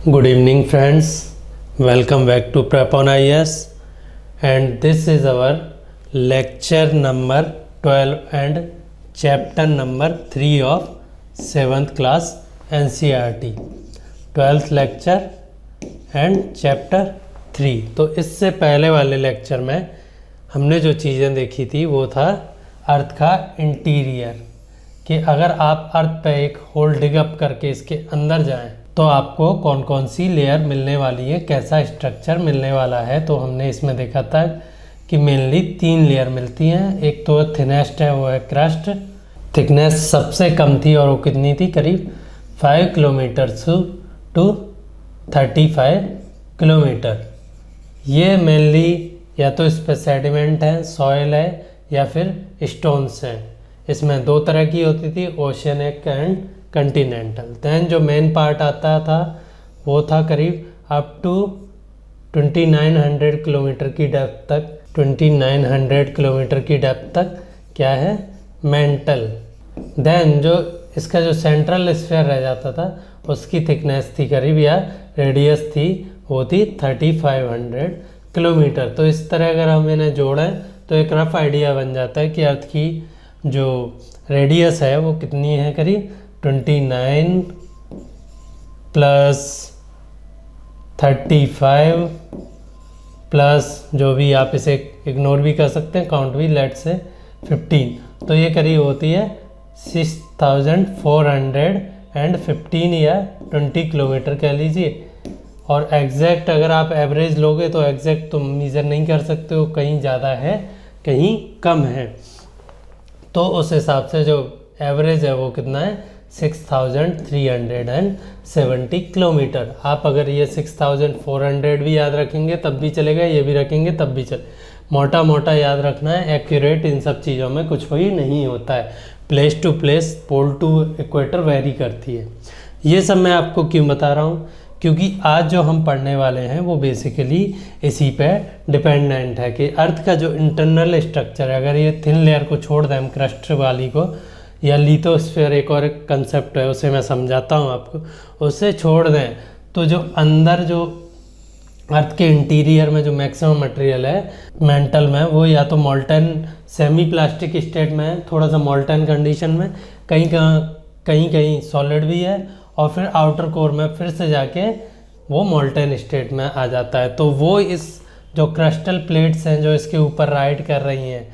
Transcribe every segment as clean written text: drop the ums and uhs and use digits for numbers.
Good evening friends, welcome back to Prep on IAS and this is our lecture number 12 and chapter number 3 of 7th class NCERT 12th lecture and chapter 3। तो इससे पहले वाले lecture में हमने जो चीज़ें देखी थी वो था अर्थ का इंटीरियर, कि अगर आप अर्थ पे एक होल डिग अप करके इसके अंदर जाएं तो आपको कौन कौन सी लेयर मिलने वाली है, कैसा स्ट्रक्चर मिलने वाला है। तो हमने इसमें देखा था कि मेनली 3 लेयर मिलती हैं। एक तो थिनेस्ट है, वो है क्रस्ट। थिकनेस सबसे कम थी और वो कितनी थी, करीब 5 किलोमीटर टू 35 किलोमीटर। ये मेनली या तो इस पर सेडिमेंट है, सॉयल है या फिर स्टोन्स हैं। इसमें 2 तरह की होती थी, ओशियनिक एंड कंटिनेंटल। दैन जो मेन पार्ट आता था वो था करीब अप टू 2900 किलोमीटर की डेप्थ तक, 2900 किलोमीटर की डेप्थ तक क्या है, मेंटल। देन जो इसका जो सेंट्रल स्फीयर रह जाता था उसकी थिकनेस थी करीब, या रेडियस थी वो थी 3500 किलोमीटर। तो इस तरह अगर हम इन्हें जोड़ें तो एक रफ आइडिया बन जाता है कि अर्थ की जो रेडियस है वो कितनी है, करीब 29 प्लस 35 प्लस जो भी आप इसे इग्नोर भी कर सकते हैं, काउंट भी लेट से 15। तो ये करीब होती है 6415 या 20 किलोमीटर कह लीजिए। और एग्जैक्ट अगर आप एवरेज लोगे तो एग्जैक्ट तो मेज़र नहीं कर सकते हो, कहीं ज़्यादा है कहीं कम है। तो उस हिसाब से जो एवरेज है वो कितना है, 6370 किलोमीटर। आप अगर ये 6400 भी याद रखेंगे तब भी चलेगा, ये भी रखेंगे तब भी चले। मोटा मोटा याद रखना है, एक्यूरेट इन सब चीज़ों में कुछ भी नहीं होता है। Place to place, pole to equator vary करती है। ये सब मैं आपको क्यों बता रहा हूँ, क्योंकि आज जो हम पढ़ने वाले हैं वो बेसिकली इसी पे डिपेंडेंट है कि अर्थ का जो इंटरनल स्ट्रक्चर है, अगर ये थिन लेयर को छोड़ दें हम, क्रस्ट वाली को, या लिथोस्फीयर एक और एक कंसेप्ट है उसे मैं समझाता हूँ आपको, उसे छोड़ दें तो जो अंदर जो अर्थ के इंटीरियर में जो मैक्सिमम मटेरियल है मेंटल में, वो या तो मोल्टन सेमी प्लास्टिक स्टेट में है, थोड़ा सा मोल्टन कंडीशन में, कहीं सॉलिड भी है, और फिर आउटर कोर में फिर से जाके वो मोल्टन स्टेट में आ जाता है। तो वो इस जो क्रिस्टल प्लेट्स हैं जो इसके ऊपर राइड कर रही हैं,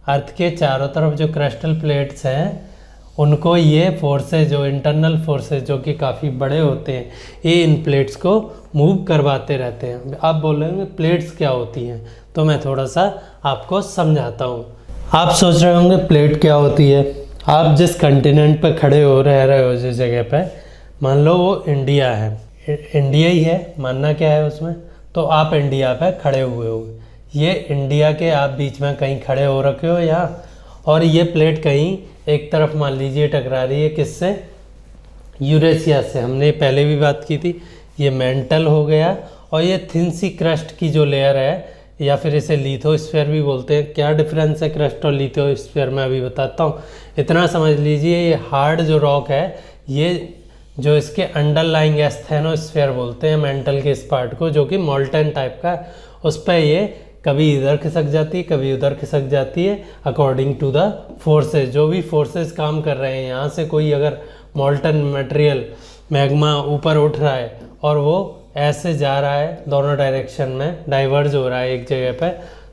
अर्थ के चारों तरफ जो क्रिस्टल प्लेट्स हैं उनको ये फोर्सेज, जो इंटरनल फोर्सेज जो कि काफ़ी बड़े होते हैं, ये इन प्लेट्स को मूव करवाते रहते हैं। आप बोलेंगे प्लेट्स क्या होती हैं, तो मैं थोड़ा सा आपको समझाता हूँ। आप सोच रहे होंगे प्लेट क्या होती है। आप जिस कंटिनेंट पे खड़े हो रह रहे हो, जिस जगह पे, मान लो वो इंडिया है, इंडिया ही है, मानना क्या है उसमें, तो आप इंडिया पे खड़े हुए हो। ये इंडिया के आप बीच में कहीं खड़े हो रखे हो यहाँ, और ये प्लेट कहीं एक तरफ मान लीजिए टकरा रही है, किससे, यूरेशिया से। हमने पहले भी बात की थी, ये मेंटल हो गया। और ये थिन सी क्रस्ट की जो लेयर है, या फिर इसे लिथोस्फीयर भी बोलते हैं। क्या डिफरेंस है क्रस्ट और लिथोस्फीयर में अभी बताता हूँ। इतना समझ लीजिए, ये हार्ड जो रॉक है, ये जो इसके अंडरलाइंग एस्थेनोस्फीयर बोलते हैं मेंटल के इस पार्ट को, जो कि मोल्टन टाइप का, उस पर ये कभी इधर खिसक जाती है, कभी उधर खिसक जाती है, अकॉर्डिंग टू द फोर्सेस। जो भी फोर्सेस काम कर रहे हैं, यहाँ से कोई अगर मोल्टन मटेरियल मैग्मा ऊपर उठ रहा है और वो ऐसे जा रहा है दोनों डायरेक्शन में, डाइवर्ज हो रहा है एक जगह पे,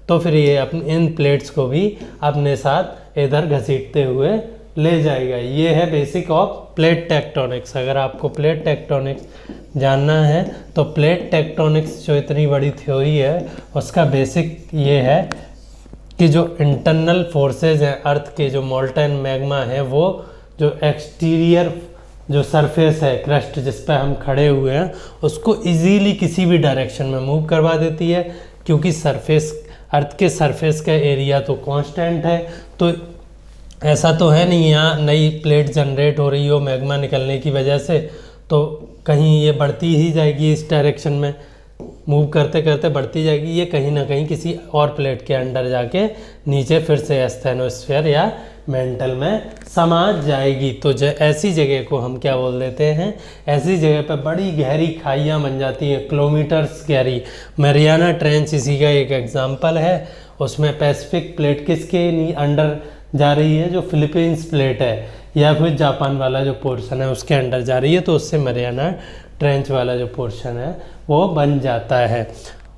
तो फिर ये अपने इन प्लेट्स को भी अपने साथ इधर घसीटते हुए ले जाएगा। ये है बेसिक ऑफ प्लेट टेक्टोनिक्स। अगर आपको प्लेट टेक्टोनिक्स जानना है तो प्लेट टेक्टोनिक्स जो इतनी बड़ी थ्योरी है उसका बेसिक ये है कि जो इंटरनल फोर्सेज हैं अर्थ के, जो मोल्टन मैग्मा है, वो जो एक्सटीरियर जो सरफेस है क्रस्ट जिस पर हम खड़े हुए हैं, उसको इजीली किसी भी डायरेक्शन में मूव करवा देती है, क्योंकि सरफेस, अर्थ के सरफेस का एरिया तो कांस्टेंट है। तो ऐसा तो है नहीं यहाँ नई प्लेट जनरेट हो रही हो मैग्मा निकलने की वजह से, तो कहीं ये बढ़ती ही जाएगी इस डायरेक्शन में, मूव करते करते बढ़ती जाएगी। ये कहीं ना कहीं किसी और प्लेट के अंडर जाके नीचे फिर से एस्थेनोस्फीयर या मेंटल में समा जाएगी। तो ऐसी जगह को हम क्या बोल देते हैं, ऐसी जगह पर बड़ी गहरी खाइयाँ बन जाती हैं, किलोमीटर्स गहरी। मैरियाना ट्रेंच इसी का एक एग्जाम्पल है। उसमें पैसिफिक प्लेट किसके अंडर जा रही है, जो फिलीपींस प्लेट है या फिर जापान वाला जो पोर्शन है उसके अंडर जा रही है, तो उससे मैरियाना ट्रेंच वाला जो पोर्शन है वो बन जाता है।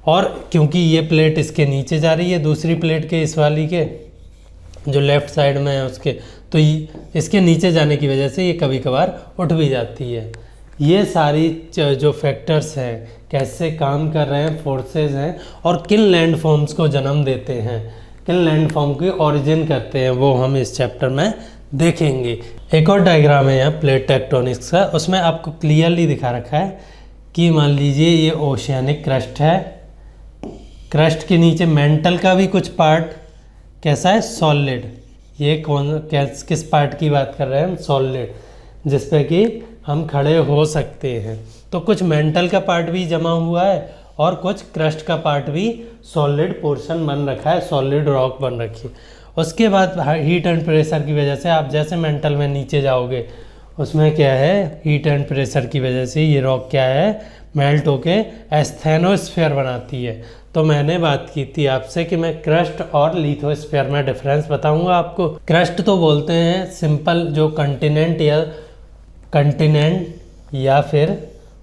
और क्योंकि ये प्लेट इसके नीचे जा रही है दूसरी प्लेट के, इस वाली के जो लेफ़्ट साइड में है उसके, तो इसके नीचे जाने की वजह से ये कभी कभार उठ भी जाती है। ये सारी जो फैक्टर्स हैं कैसे काम कर रहे हैं, फोर्सेस हैं, और किन लैंड फॉर्म्स को जन्म देते हैं, किन लैंड फॉर्म की ओरिजिन करते हैं, वो हम इस चैप्टर में देखेंगे। एक और डायग्राम है यहाँ प्लेट टेक्टोनिक्स का, उसमें आपको क्लियरली दिखा रखा है कि मान लीजिए ये ओशियानिक क्रस्ट है, क्रस्ट के नीचे मेंटल का भी कुछ पार्ट कैसा है, सॉलिड। ये किस पार्ट की बात कर रहे हैं हम, सॉलिड, जिस पे कि हम खड़े हो सकते हैं। तो कुछ मेंटल का पार्ट भी जमा हुआ है और कुछ क्रस्ट का पार्ट भी सॉलिड पोर्शन बन रखा है, सॉलिड रॉक बन रखी है। उसके बाद हीट एंड प्रेशर की वजह से आप जैसे मेंटल में नीचे जाओगे, उसमें क्या है, हीट एंड प्रेशर की वजह से ये रॉक क्या है, मेल्ट होके एस्थेनोस्फीयर बनाती है। तो मैंने बात की थी आपसे कि मैं क्रस्ट और लिथोस्फीयर में डिफरेंस बताऊंगा आपको। क्रस्ट तो बोलते हैं सिंपल जो कंटिनेंट या फिर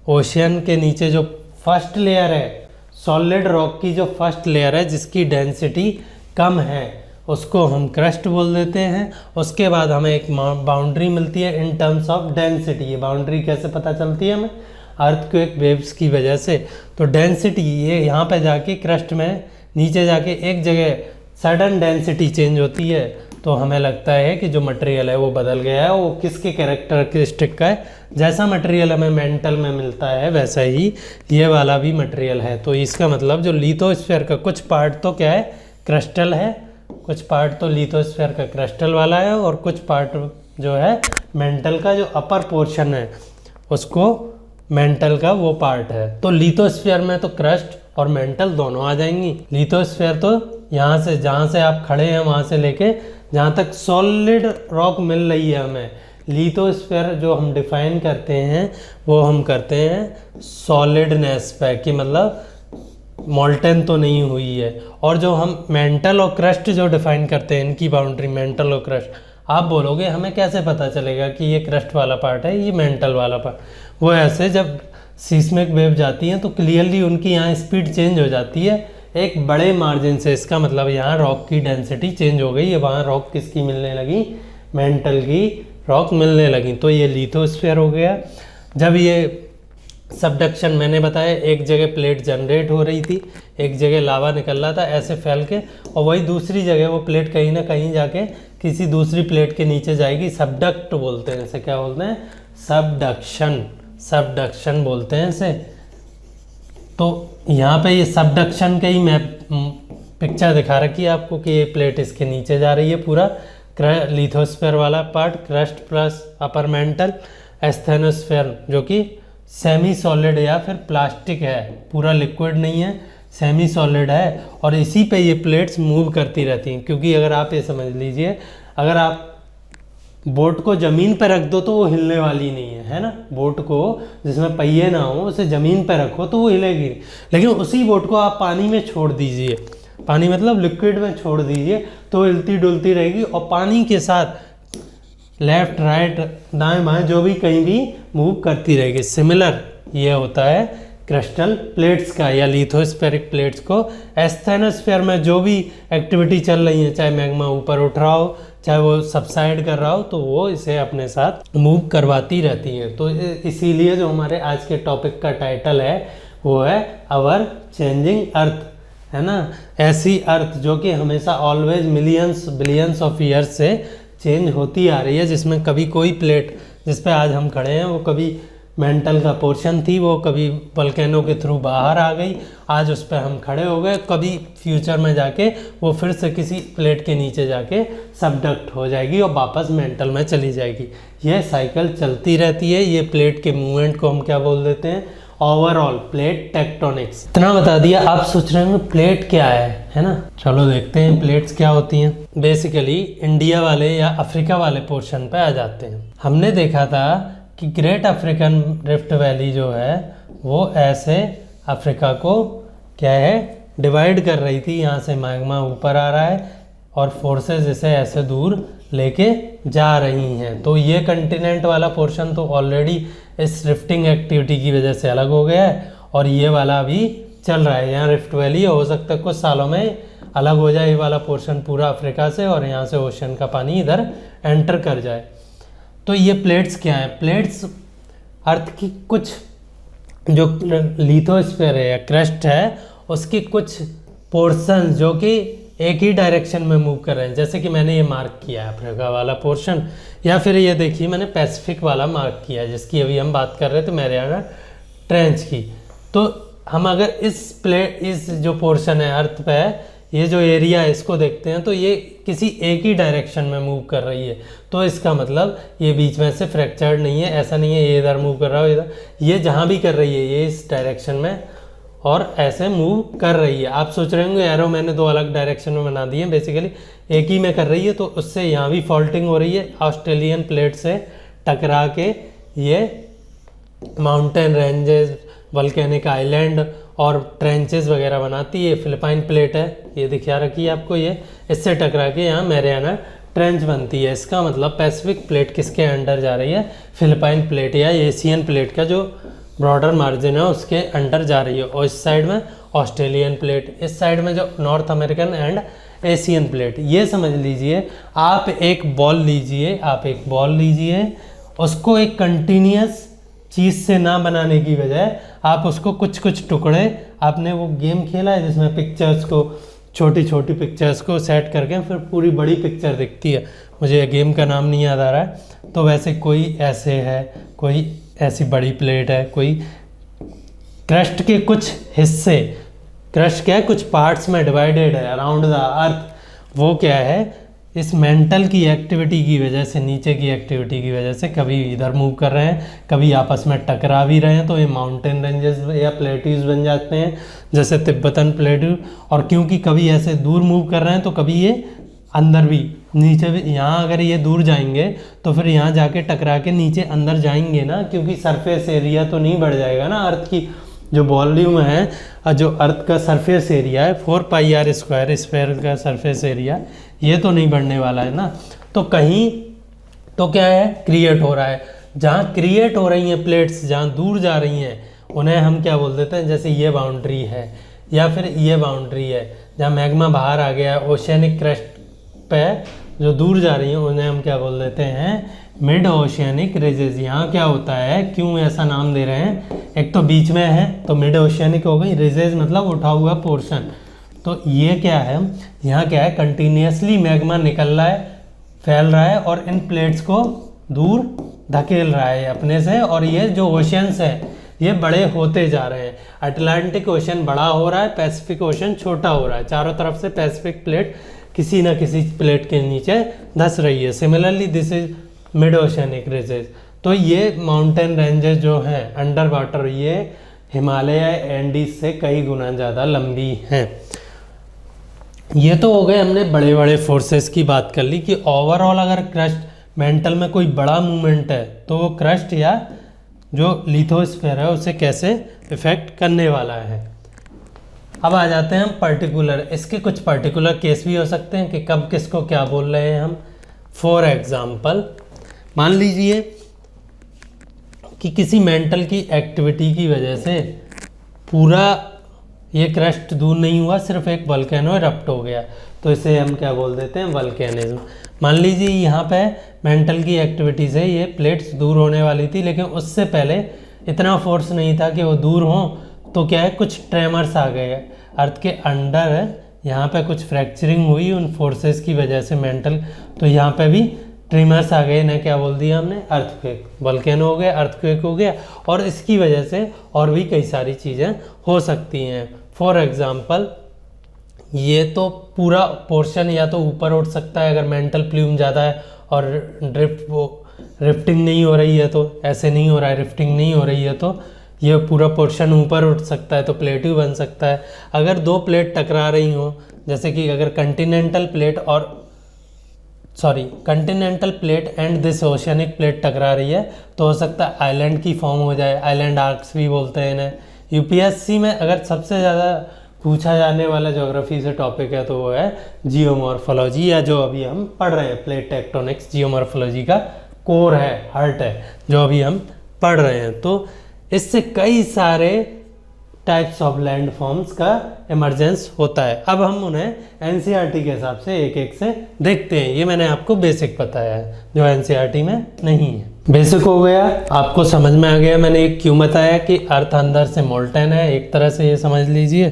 ओशियन के नीचे जो फर्स्ट लेयर है, सॉलिड रॉक की जो फर्स्ट लेयर है जिसकी डेंसिटी कम है, उसको हम क्रस्ट बोल देते हैं। उसके बाद हमें एक बाउंड्री मिलती है इन टर्म्स ऑफ डेंसिटी। ये बाउंड्री कैसे पता चलती है हमें, अर्थक्वेक वेव्स की वजह से। तो डेंसिटी ये यहाँ पे जाके क्रस्ट में नीचे जाके एक जगह सडन डेंसिटी चेंज होती है, तो हमें लगता है कि जो मटेरियल है वो बदल गया है, वो किसके कैरेक्टरिस्टिक का है। जैसा मटेरियल हमें मेंटल में मिलता है वैसा ही ये वाला भी मटेरियल है। तो इसका मतलब जो लिथोस्फीयर का कुछ पार्ट तो क्या है, क्रिस्टल है, कुछ पार्ट तो लिथोस्फीयर का क्रिस्टल वाला है, और कुछ पार्ट जो है मेंटल का जो अपर पोर्शन है उसको मेंटल का वो पार्ट है। तो लिथोस्फीयर में तो क्रस्ट और मेंटल दोनों आ जाएंगी। लिथोस्फीयर तो यहाँ से जहाँ से आप खड़े हैं वहाँ से लेके जहाँ तक सॉलिड रॉक मिल रही है हमें, लिथोस्फीयर जो हम डिफाइन करते हैं वो हम करते हैं सॉलिडनेस पे, कि मतलब मोल्टन तो नहीं हुई है। और जो हम मेंटल और क्रस्ट जो डिफाइन करते हैं, इनकी बाउंड्री मेंटल और क्रस्ट, आप बोलोगे हमें कैसे पता चलेगा कि ये क्रस्ट वाला पार्ट है, ये मेंटल वाला पार्ट। वो ऐसे जब सीस्मिक वेव जाती हैं तो क्लियरली उनकी यहाँ स्पीड चेंज हो जाती है एक बड़े मार्जिन से। इसका मतलब यहाँ रॉक की डेंसिटी चेंज हो गई है, वहाँ रॉक किसकी मिलने लगी, मेंटल की रॉक मिलने लगी। तो ये लिथोस्फीयर हो गया। जब ये सबडक्शन मैंने बताया, एक जगह प्लेट जनरेट हो रही थी, एक जगह लावा निकल रहा था ऐसे फैल के, और वही दूसरी जगह वो प्लेट कहीं ना कहीं जाके किसी दूसरी प्लेट के नीचे जाएगी। सबडक्ट बोलते हैं इसे, क्या बोलते हैं, सबडक्शन, सबडक्शन बोलते हैं इसे। तो यहाँ पे ये सबडक्शन का ही मैं पिक्चर दिखा रखी है आपको कि ये प्लेट इसके नीचे जा रही है, पूरा लिथोस्फीयर वाला part, crust plus upper mantle, asthenosphere जो कि सेमी सॉलिड या फिर प्लास्टिक है, पूरा लिक्विड नहीं है, सेमी सॉलिड है। और इसी पे ये प्लेट्स मूव करती रहती हैं, क्योंकि अगर आप ये समझ लीजिए, अगर आप बोट को ज़मीन पर रख दो तो वो हिलने वाली नहीं है, है ना। बोट को जिसमें पहिए ना हो उसे ज़मीन पर रखो तो वो हिलेगी, लेकिन उसी बोट को आप पानी में छोड़ दीजिए, पानी मतलब लिक्विड में छोड़ दीजिए, तो हिलती डुलती रहेगी और पानी के साथ लेफ़्ट राइट दाएं बाएं जो भी कहीं भी मूव करती रहेगी। सिमिलर ये होता है क्रिस्टल प्लेट्स का या लिथोस्फेरिक प्लेट्स को। एस्थेनोस्फीयर में जो भी एक्टिविटी चल रही है, चाहे मैग्मा ऊपर उठ रहा हो, चाहे वो सबसाइड कर रहा हो, तो वो इसे अपने साथ मूव करवाती रहती हैं। तो इसीलिए जो हमारे आज के टॉपिक का टाइटल है वो है अवर चेंजिंग अर्थ, है ना। ऐसी अर्थ जो कि हमेशा always millions billions of years से चेंज होती आ रही है, जिसमें कभी कोई प्लेट जिस पे आज हम खड़े हैं वो कभी मेंटल का पोर्शन थी, वो कभी वल्केनो के थ्रू बाहर आ गई, आज उस पर हम खड़े हो गए, कभी फ्यूचर में जाके वो फिर से किसी प्लेट के नीचे जाके सबडक्ट हो जाएगी और वापस मेंटल में चली जाएगी। यह साइकिल चलती रहती है। ये प्लेट के मूवमेंट को हम क्या बोल देते हैं, ओवरऑल प्लेट टेक्टोनिक्स। इतना बता दिया। आप सोच रहे होंगे प्लेट क्या है ना? चलो देखते हैं प्लेट्स क्या होती हैं। बेसिकली इंडिया वाले या अफ्रीका वाले पोर्शन पे आ जाते हैं। हमने देखा था कि ग्रेट अफ्रीकन रिफ्ट वैली जो है वो ऐसे अफ्रीका को क्या है डिवाइड कर रही थी। यहाँ से मैग्मा ऊपर आ रहा है और फोर्सेस इसे ऐसे दूर लेके जा रही हैं। तो ये कंटिनेंट वाला पोर्शन तो ऑलरेडी इस रिफ्टिंग एक्टिविटी की वजह से अलग हो गया है और ये वाला अभी चल रहा है। यहाँ रिफ्ट वैली हो सकता है कुछ सालों में अलग हो जाए ये वाला पोर्शन पूरा अफ्रीका से और यहाँ से ओशन का पानी इधर एंटर कर जाए। तो ये प्लेट्स क्या हैं? प्लेट्स अर्थ की कुछ जो लिथोस्फीयर है या क्रस्ट है उसकी कुछ पोर्शन जो कि एक ही डायरेक्शन में मूव कर रहे हैं। जैसे कि मैंने ये मार्क किया है अफ्रीका वाला पोर्शन, या फिर ये देखिए मैंने पैसिफिक वाला मार्क किया है जिसकी अभी हम बात कर रहे थे मैरियाना ट्रेंच की। तो हम अगर इस जो पोर्शन है अर्थ पे ये जो एरिया है इसको देखते हैं तो ये किसी एक ही डायरेक्शन में मूव कर रही है। तो इसका मतलब ये बीच में से फ्रैक्चर्ड नहीं है, ऐसा नहीं है ये इधर मूव कर रहा हो इधर, ये जहाँ भी कर रही है ये इस डायरेक्शन में और ऐसे मूव कर रही है। आप सोच रहे होंगे एरो मैंने दो अलग डायरेक्शन में बना दिए, बेसिकली एक ही में कर रही है। तो उससे यहाँ भी फॉल्टिंग हो रही है ऑस्ट्रेलियन प्लेट से टकरा के ये माउंटेन रेंजेस, वल्केनिक आइलैंड और ट्रेंचेस वगैरह बनाती है। फिलिपाइन प्लेट है ये दिखा रखी है आपको, ये इससे टकरा के यहाँ मैरियाना ट्रेंच बनती है। इसका मतलब पैसिफिक प्लेट किसके अंडर जा रही है? फिलिपाइन प्लेट या एशियन प्लेट का जो ब्रॉडर मार्जिन है उसके अंडर जा रही है। और इस साइड में ऑस्ट्रेलियन प्लेट, इस साइड में जो north American and Asian plate. ये समझ लीजिए आप एक बॉल लीजिए, उसको एक कंटिन्यूस चीज़ से ना बनाने की बजाय आप उसको कुछ कुछ टुकड़े, आपने वो गेम खेला है जिसमें पिक्चर्स को छोटी छोटी पिक्चर्स को सेट करके फिर पूरी बड़ी पिक्चर दिखती है, मुझे गेम का नाम नहीं याद आ रहा है। तो वैसे कोई ऐसे है, कोई ऐसी बड़ी प्लेट है, कोई क्रस्ट के कुछ हिस्से, क्रस्ट क्या है कुछ पार्ट्स में डिवाइडेड है अराउंड द अर्थ। वो क्या है इस मेंटल की एक्टिविटी की वजह से, नीचे की एक्टिविटी की वजह से कभी इधर मूव कर रहे हैं, कभी आपस में टकरा भी रहे हैं। तो ये माउंटेन रेंजेस या प्लेट्यूज बन जाते हैं जैसे तिब्बतन प्लेट्यू। और क्योंकि कभी ऐसे दूर मूव कर रहे हैं तो कभी ये अंदर भी नीचे भी, यहाँ अगर ये दूर जाएंगे तो फिर यहाँ जाके टकरा के नीचे अंदर जाएंगे ना, क्योंकि सरफेस एरिया तो नहीं बढ़ जाएगा ना। अर्थ की जो वॉल्यूम है, जो अर्थ का सरफेस एरिया है 4πr स्क्वायर स्फीयर का सरफेस एरिया, ये तो नहीं बढ़ने वाला है ना। तो कहीं तो क्या है क्रिएट हो रहा है। जहाँ क्रिएट हो रही हैं प्लेट्स, जहाँ दूर जा रही हैं उन्हें हम क्या बोल देते हैं? जैसे ये बाउंड्री है या फिर ये बाउंड्री है जहाँ मैग्मा बाहर आ गया है ओशियनिक क्रस्ट पे, जो दूर जा रही हैं उन्हें हम क्या बोल देते हैं? Mid oceanic ridges. यहाँ क्या होता है, क्यों ऐसा नाम दे रहे हैं? एक तो बीच में है तो मिड ओशियनिक हो गई, रिजेस मतलब उठा हुआ पोर्शन। तो ये क्या है, यहाँ क्या है कंटिन्यूसली मैग्मा निकल रहा है, फैल रहा है और इन प्लेट्स को दूर धकेल रहा है अपने से। और ये जो ओशियंस है ये बड़े होते जा रहे हैं। अटलांटिक ओशन बड़ा हो रहा है, पैसिफिक ओशन छोटा हो रहा है। चारों तरफ से पैसिफिक प्लेट किसी न किसी प्लेट के नीचे धंस रही है। Similarly this is mid oceanic ridges. तो ये माउंटेन रेंजेस जो हैं अंडर वाटर, ये हिमालय एंडीज से कई गुना ज़्यादा लंबी हैं। ये तो हो गए हमने बड़े बड़े फोर्सेस की बात कर ली कि ओवरऑल अगर क्रस्ट मेंटल में कोई बड़ा मूवमेंट है तो वो क्रस्ट या जो लिथोस्फीयर है उसे कैसे इफेक्ट करने वाला है। अब आ जाते हैं हम पर्टिकुलर, इसके कुछ पर्टिकुलर केस भी हो सकते हैं कि कब किसको क्या बोल रहे हैं हम। फॉर एग्जाम्पल मान लीजिए कि किसी मेंटल की एक्टिविटी की वजह से पूरा ये क्रस्ट दूर नहीं हुआ, सिर्फ एक वल्केनो इरप्ट हो गया, तो इसे हम क्या बोल देते हैं? वल्केनिज्म। मान लीजिए यहाँ पे मेंटल की एक्टिविटी से ये प्लेट्स दूर होने वाली थी, लेकिन उससे पहले इतना फोर्स नहीं था कि वो दूर हों। तो क्या है कुछ ट्रेमर्स आ गए अर्थ के अंडर है, यहाँ पे कुछ फ्रैक्चरिंग हुई उन फोर्सेस की वजह से मेंटल, तो यहाँ पे भी ट्रिमर्स आ गए। इन्हें क्या बोल दिया हमने? अर्थक्वेक। वल्केनो हो गया, अर्थक्वेक हो गया, और इसकी वजह से और भी कई सारी चीज़ें हो सकती हैं। फॉर एग्जांपल ये तो पूरा पोर्शन या तो ऊपर उठ सकता है अगर मेंटल प्ल्यूम ज़्यादा है और रिफ्टिंग नहीं हो रही है, तो ऐसे नहीं हो रहा है, रिफ्टिंग नहीं हो रही है तो ये पूरा पोर्शन ऊपर उठ सकता है तो प्लेट्यू बन सकता है। अगर दो प्लेट टकरा रही हो, जैसे कि अगर Continental plate and this oceanic plate टकरा रही है तो हो सकता है आइलैंड की फॉर्म हो जाए, आइलैंड आर्क्स भी बोलते हैं इन्हें। यूपीएससी में अगर सबसे ज़्यादा पूछा जाने वाला ज्योग्राफी से टॉपिक है तो वो है जियोमॉर्फोलॉजी, या जो अभी हम पढ़ रहे हैं प्लेट टेक्टोनिक्स, जियोमॉर्फोलॉजी का कोर है, हार्ट है, जो अभी हम पढ़ रहे हैं। तो इससे कई सारे टाइप्स ऑफ लैंड फॉर्म्स का इमरजेंस होता है। अब हम उन्हें एनसीईआरटी के हिसाब से एक एक से देखते हैं। ये मैंने आपको बेसिक बताया है जो एनसीईआरटी में नहीं है। बेसिक हो गया, आपको समझ में आ गया मैंने क्यों बताया कि अर्थ अंदर से मोल्टेन है, एक तरह से ये समझ लीजिए।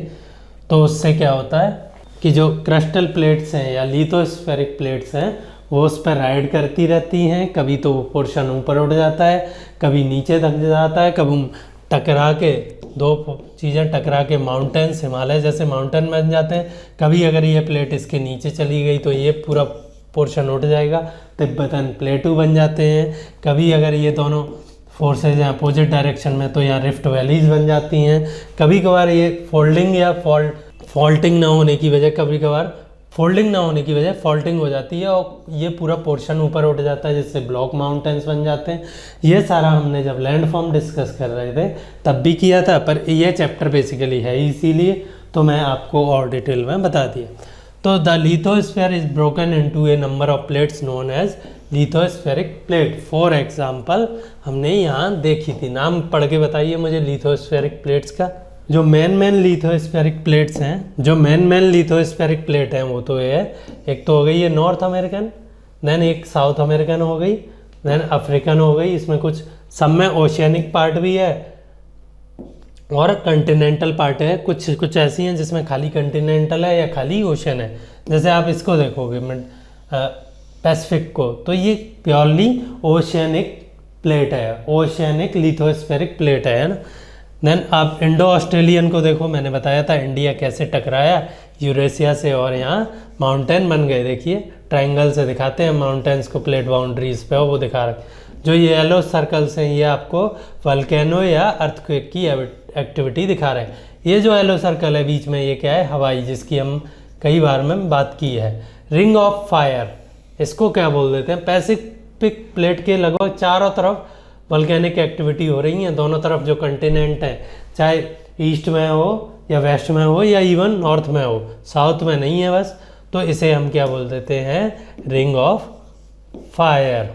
तो उससे क्या होता है कि जो क्रिस्टल प्लेट्स हैं या लिथोस्फेरिक प्लेट्स हैं वो उस पर राइड करती रहती हैं, कभी तो वो पोर्शन ऊपर उठ जाता है, कभी नीचे दब जाता है, कभी टकरा के दो चीज़ें टकरा के माउंटेन्स, हिमालय जैसे माउंटेन बन जाते हैं। कभी अगर ये प्लेट इसके नीचे चली गई तो ये पूरा पोर्शन उठ जाएगा, तिब्बतन प्लेटू बन जाते हैं। कभी अगर ये दोनों फोर्सेज हैं अपोजिट डायरेक्शन में तो यहाँ रिफ्ट वैलीज बन जाती हैं। कभी कभार ये फोल्डिंग या फॉल्टिंग ना होने की वजह, कभी कभार फोल्डिंग ना होने की वजह फॉल्टिंग हो जाती है और ये पूरा पोर्शन ऊपर उठ जाता है, जिससे ब्लॉक माउंटेन्स बन जाते हैं। ये सारा हमने जब लैंडफॉर्म डिस्कस कर रहे थे तब भी किया था, पर ये चैप्टर बेसिकली है इसीलिए तो मैं आपको और डिटेल में बता दिया। तो the lithosphere is broken into a number of plates known as lithospheric plate. For example हमने यहाँ देखी थी, नाम पढ़ के बताइए मुझे लिथोस्फेरिक प्लेट्स का। जो मेन लिथोस्फेरिक प्लेट्स हैं, जो मेन लिथोस्फेरिक प्लेट हैं वो तो ये है, एक तो हो गई ये नॉर्थ अमेरिकन, देन एक साउथ अमेरिकन हो गई, देन अफ्रीकन हो गई, इसमें कुछ सब में ओशियनिक पार्ट भी है और कंटिनेंटल पार्ट है। कुछ ऐसी हैं जिसमें खाली कंटिनेंटल है या खाली ओशन है। जैसे आप इसको देखोगे पैसिफिक को, तो ये प्योरली ओशियनिक प्लेट है, ओशियनिक लिथोस्फेरिक प्लेट है ना। देन आप इंडो ऑस्ट्रेलियन को देखो, मैंने बताया था इंडिया कैसे टकराया यूरेशिया से और यहाँ माउंटेन बन गए। देखिए ट्रायंगल से दिखाते हैं माउंटेन्स को, प्लेट बाउंड्रीज पे वो दिखा रहे। जो ये येलो सर्कल्स हैं ये आपको वल्केनो या अर्थक्वेक की एक्टिविटी दिखा रहे हैं। ये जो येलो सर्कल है बीच में ये क्या है, हवाई, जिसकी हम कई बार में बात की है। रिंग ऑफ फायर इसको क्या बोल देते हैं, पैसिफिक प्लेट के लगभग चारों तरफ वल्केनिक एक्टिविटी हो रही है। दोनों तरफ जो कंटिनेंट हैं, चाहे ईस्ट में हो या वेस्ट में हो या इवन नॉर्थ में हो, साउथ में नहीं है बस, तो इसे हम क्या बोल देते हैं, रिंग ऑफ फायर।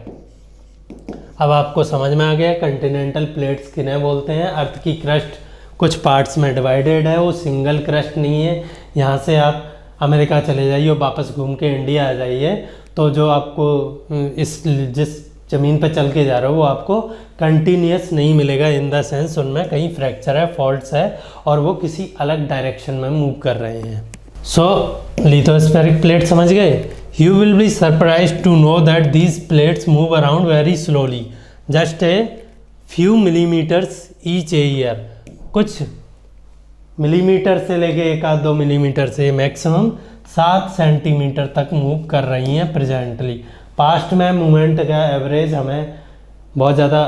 अब आपको समझ में आ गया कंटिनेंटल प्लेट्स किन्हें बोलते हैं। अर्थ की क्रस्ट कुछ पार्ट्स में डिवाइडेड है, वो सिंगल क्रस्ट नहीं है। यहाँ से आप अमेरिका चले जाइए और वापस घूम के इंडिया आ जाइए तो जो आपको जिस ज़मीन पर चल के जा रहे हो वो आपको कंटिन्यूस नहीं मिलेगा, इन द सेंस उनमें कहीं फ्रैक्चर है, फॉल्ट्स है और वो किसी अलग डायरेक्शन में मूव कर रहे हैं। सो लिथोस्फेरिक प्लेट समझ गए। You will be surprised to know that these plates move around very slowly, just a few millimetres each a year. कुछ मिलीमीटर से लेके 1-2 मिलीमीटर से मैक्सिमम 7 सेंटीमीटर तक मूव कर रही हैं प्रेजेंटली। पास्ट में मूवमेंट का एवरेज हमें बहुत ज़्यादा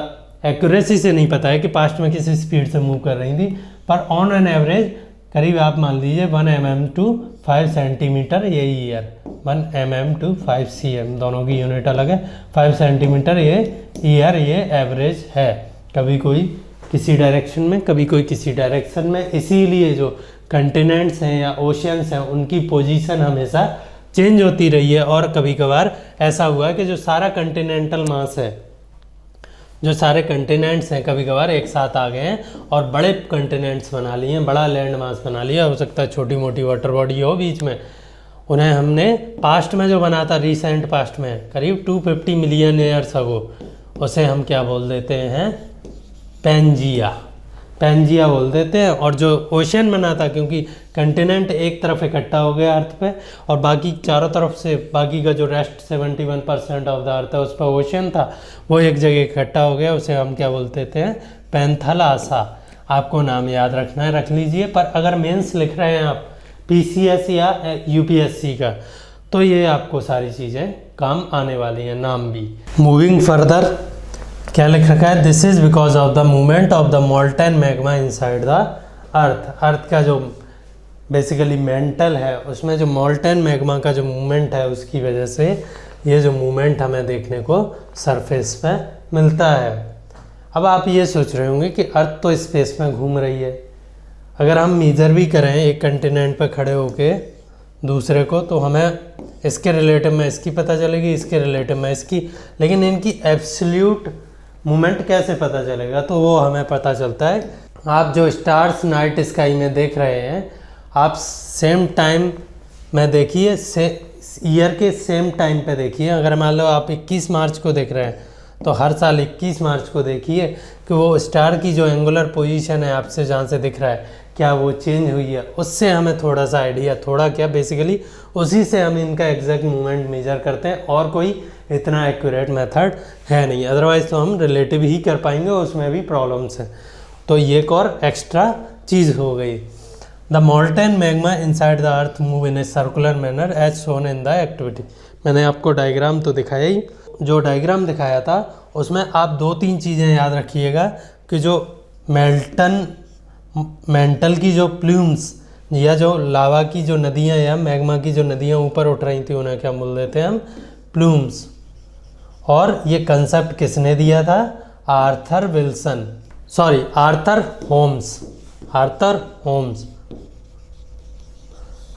एक्यूरेसी से नहीं पता है कि पास्ट में किस स्पीड से मूव कर रही थी, पर ऑन एन एवरेज करीब आप मान लीजिए 1 mm टू 5 सेंटीमीटर ये ईयर, 1 mm टू 5 cm, दोनों की यूनिट अलग है। 5 सेंटीमीटर ये ईयर ये एवरेज है, कभी कोई किसी डायरेक्शन में कभी कोई किसी डायरेक्शन में। इसीलिए जो कंटिनेंट्स हैं या ओशियंस हैं उनकी पोजीशन हमेशा चेंज होती रही है। और कभी कभार ऐसा हुआ है कि जो सारा कंटिनेंटल मास है, जो सारे कंटिनेंट्स हैं कभी कभार एक साथ आ गए हैं और बड़े कंटिनेंट्स बना लिए हैं, बड़ा लैंड मास बना लिया। हो सकता है छोटी मोटी वाटर बॉडी हो बीच में, उन्हें हमने पास्ट में जो बना था, रिसेंट पास्ट में करीब 250 मिलियन ईयर्स अगो, उसे हम क्या बोल देते हैं, पैंजिया बोल देते हैं। और जो ओशियन बना था, क्योंकि कंटिनेंट एक तरफ इकट्ठा हो गया अर्थ पे और बाकी चारों तरफ से बाकी का जो रेस्ट 71% ऑफ द अर्थ है उस पर ओशियन था, वो एक जगह इकट्ठा हो गया, उसे हम क्या बोलते थे, पैंथलासा। आपको नाम याद रखना है, रख लीजिए। पर अगर मेंस लिख रहे हैं आप पीसीएस या यूपीएससी का, तो ये आपको सारी चीज़ें काम आने वाली हैं, नाम भी। मूविंग फर्दर, क्या लिख रखा है, this is because of the movement of the molten magma inside the earth. Earth का जो बेसिकली मेंटल है उसमें जो मोल्टेन मैग्मा का जो मूवमेंट है उसकी वजह से ये जो मूवमेंट हमें देखने को सरफेस पे मिलता है। अब आप ये सोच रहे होंगे कि अर्थ तो स्पेस में घूम रही है, अगर हम मेजर भी करें एक कंटिनेंट पे खड़े होके दूसरे को, तो हमें इसके रिलेटिव में इसकी पता चलेगी, इसके रिलेटिव में इसकी, लेकिन इनकी एब्सोल्यूट मूवमेंट कैसे पता चलेगा, तो वो हमें पता चलता है। आप जो स्टार्स नाइट स्काई में देख रहे हैं, आप सेम टाइम में देखिए, ईयर के सेम टाइम पे देखिए। अगर मान लो आप 21 मार्च को देख रहे हैं तो हर साल 21 मार्च को देखिए कि वो स्टार की जो एंगुलर पोजीशन है आपसे जहाँ से दिख रहा है क्या वो चेंज हुई है, उससे हमें थोड़ा सा आइडिया, थोड़ा क्या बेसिकली उसी से हम इनका एग्जैक्ट मूवमेंट मेजर करते हैं, और कोई इतना एक्यूरेट मेथड है नहीं। अदरवाइज़ तो हम रिलेटिव ही कर पाएंगे, उसमें भी प्रॉब्लम्स हैं। तो ये एक और एक्स्ट्रा चीज़ हो गई। The molten magma inside the earth move in a circular manner as shown in the activity. मैंने आपको डायग्राम तो दिखाया ही, जो डायग्राम दिखाया था उसमें आप 2-3 चीज़ें याद रखिएगा कि जो मेंटल की जो प्लूम्स या जो लावा की जो नदियाँ या मैग्मा की जो नदियाँ ऊपर उठ रही थी उन्हें क्या बोल देते हैं हम, प्लूम्स। और ये कंसेप्ट किसने दिया था, Arthur Wilson, sorry Arthur Holmes.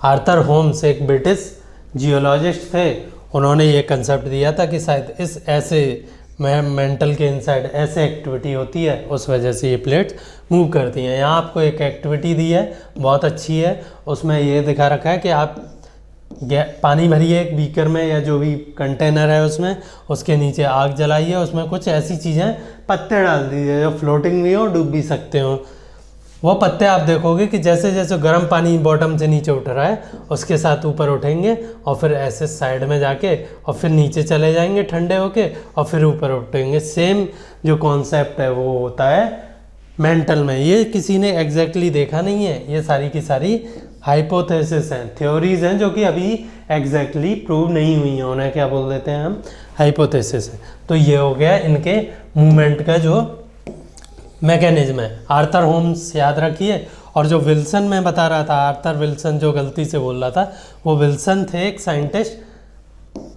Arthur Holmes एक ब्रिटिश जियोलॉजिस्ट थे, उन्होंने ये कंसेप्ट दिया था कि शायद इस ऐसे मेंटल के इनसाइड ऐसे एक्टिविटी होती है, उस वजह से ये प्लेट्स मूव करती हैं। यहाँ आपको एक एक्टिविटी दी है, बहुत अच्छी है, उसमें ये दिखा रखा है कि आप पानी भरिए एक बीकर में या जो भी कंटेनर है उसमें, उसके नीचे आग जलाइए, उसमें कुछ ऐसी चीज़ें पत्ते डाल दीजिए जो फ्लोटिंग भी हो, डूब भी सकते हो। वो पत्ते आप देखोगे कि जैसे जैसे गर्म पानी बॉटम से नीचे उठ रहा है उसके साथ ऊपर उठेंगे और फिर ऐसे साइड में जाके और फिर नीचे चले जाएंगे ठंडे होके और फिर ऊपर उठेंगे। सेम जो कॉन्सेप्ट है वो होता है मेंटल में। ये किसी ने एग्जैक्टली देखा नहीं है, ये सारी की सारी हाइपोथेसिस हैं, थ्योरीज हैं जो कि अभी एग्जैक्टली प्रूव नहीं हुई हैं, उन्हें क्या बोल देते हैं हम, हाइपोथेसिस है। तो ये हो गया इनके मूवमेंट का जो मैकेनिज्म है। आर्थर होम्स याद रखिए, और जो विल्सन मैं बता रहा था, आर्थर विल्सन जो गलती से बोल रहा था, वो विल्सन थे एक साइंटिस्ट,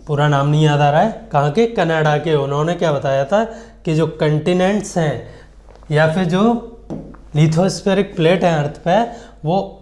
पूरा नाम नहीं याद आ रहा है, कहाँ के, कनाडा के। उन्होंने क्या बताया था कि जो कंटिनेंट्स हैं या फिर जो लिथोस्फेरिक प्लेट है अर्थ पे, वो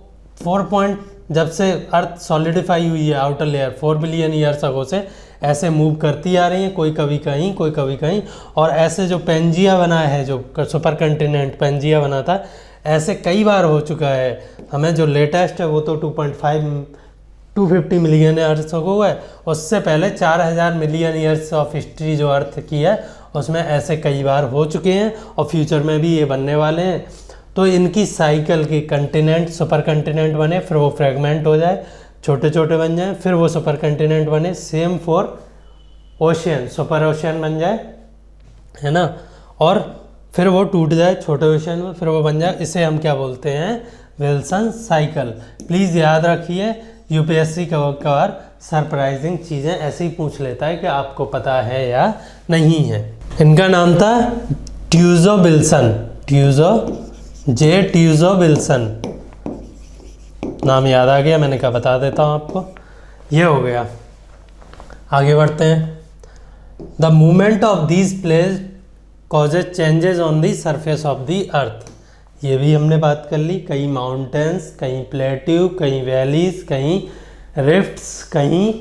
जब से अर्थ सॉलिडिफाई हुई है outer layer 4 billion years ago से ऐसे मूव करती आ रही हैं, कोई कभी कहीं कोई कभी कहीं, और ऐसे जो पेंजिया बना है, जो सुपर कंटिनेंट पेंजिया बना था, ऐसे कई बार हो चुका है। हमें जो लेटेस्ट है वो तो 250 मिलियन ईयर्स अगो है, उससे पहले 4000 मिलियन ईयर्स ऑफ हिस्ट्री जो अर्थ की है उसमें ऐसे कई बार हो चुके हैं और फ्यूचर में भी ये बनने वाले हैं। तो इनकी साइकिल की कंटिनेंट सुपर कंटिनेंट बने, फिर वो फ्रेगमेंट हो जाए, छोटे छोटे बन जाए, फिर वो सुपर कंटिनेंट बने, same for ocean, super ocean बन जाए, है ना, और फिर वो टूट जाए छोटे ओशियन में, फिर वो बन जाए। इसे हम क्या बोलते हैं, विल्सन साइकिल। प्लीज़ याद रखिए, यूपीएससी कभी सरप्राइजिंग चीज़ें ऐसे ही पूछ लेता है कि आपको पता है या नहीं है। इनका नाम था ट्यूजो विल्सन, ट्यूजो विल्सन, नाम याद आ गया, मैंने कहा बता देता हूँ आपको। ये हो गया, आगे बढ़ते हैं। The movement of these plates causes changes on the surface of the earth. ये भी हमने बात कर ली, कहीं माउंटेन्स, कहीं प्लेट्यू, कहीं वैलीज, कहीं रिफ्ट्स, कहीं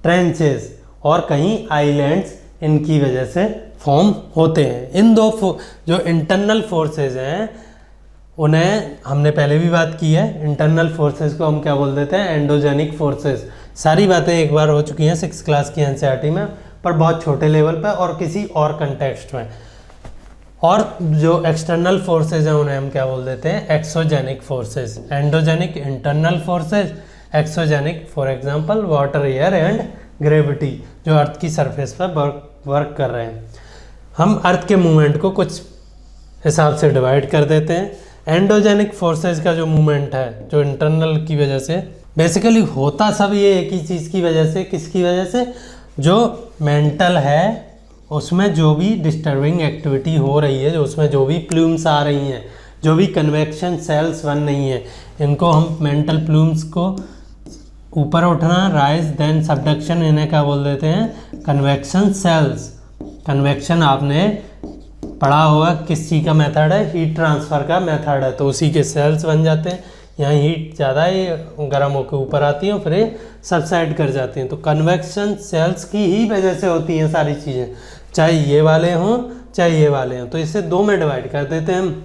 ट्रेंचेस और कहीं आइलैंड्स इनकी वजह से फॉर्म होते हैं। इन दो जो इंटरनल फोर्सेज हैं उन्हें हमने पहले भी बात की है। इंटरनल फोर्सेस को हम क्या बोल देते हैं, एंडोजेनिक फोर्सेस। सारी बातें एक बार हो चुकी हैं 6th क्लास की एनसीईआरटी में, पर बहुत छोटे लेवल पर और किसी और कंटेक्स्ट में। और जो एक्सटर्नल फोर्सेज हैं उन्हें हम क्या बोल देते हैं, exogenic forces. Endogenic internal forces, exogenic for example water, air and gravity, जो अर्थ की सरफेस पर वर्क कर रहे हैं। हम अर्थ के मूवमेंट को कुछ हिसाब से डिवाइड कर देते हैं। एंडोजेनिक फोर्सेज का जो मूवमेंट है, जो इंटरनल की वजह से, बेसिकली होता सब ये एक ही चीज़ की वजह से, किसकी वजह से, जो मेंटल है उसमें जो भी डिस्टर्बिंग एक्टिविटी हो रही है, जो उसमें जो भी प्लूम्स आ रही हैं, जो भी कन्वेक्शन सेल्स बन रही हैं, इनको हम मेंटल प्लूम्स को ऊपर उठना, राइज देन सबडक्शन, इन्हें क्या बोल देते हैं, कन्वेक्शन सेल्स। कन्वेक्शन आपने पढ़ा होगा किस चीज़ का मेथड है, हीट ट्रांसफ़र का मेथड है, तो उसी के सेल्स बन जाते हैं। यहाँ हीट ज़्यादा ही गर्म होकर ऊपर आती है और फिर ये सबसाइड कर जाती हैं। तो कन्वेक्शन सेल्स की ही वजह से होती हैं सारी चीज़ें, चाहे ये वाले हों चाहे ये वाले हों। तो इसे दो में डिवाइड कर देते हैं हम,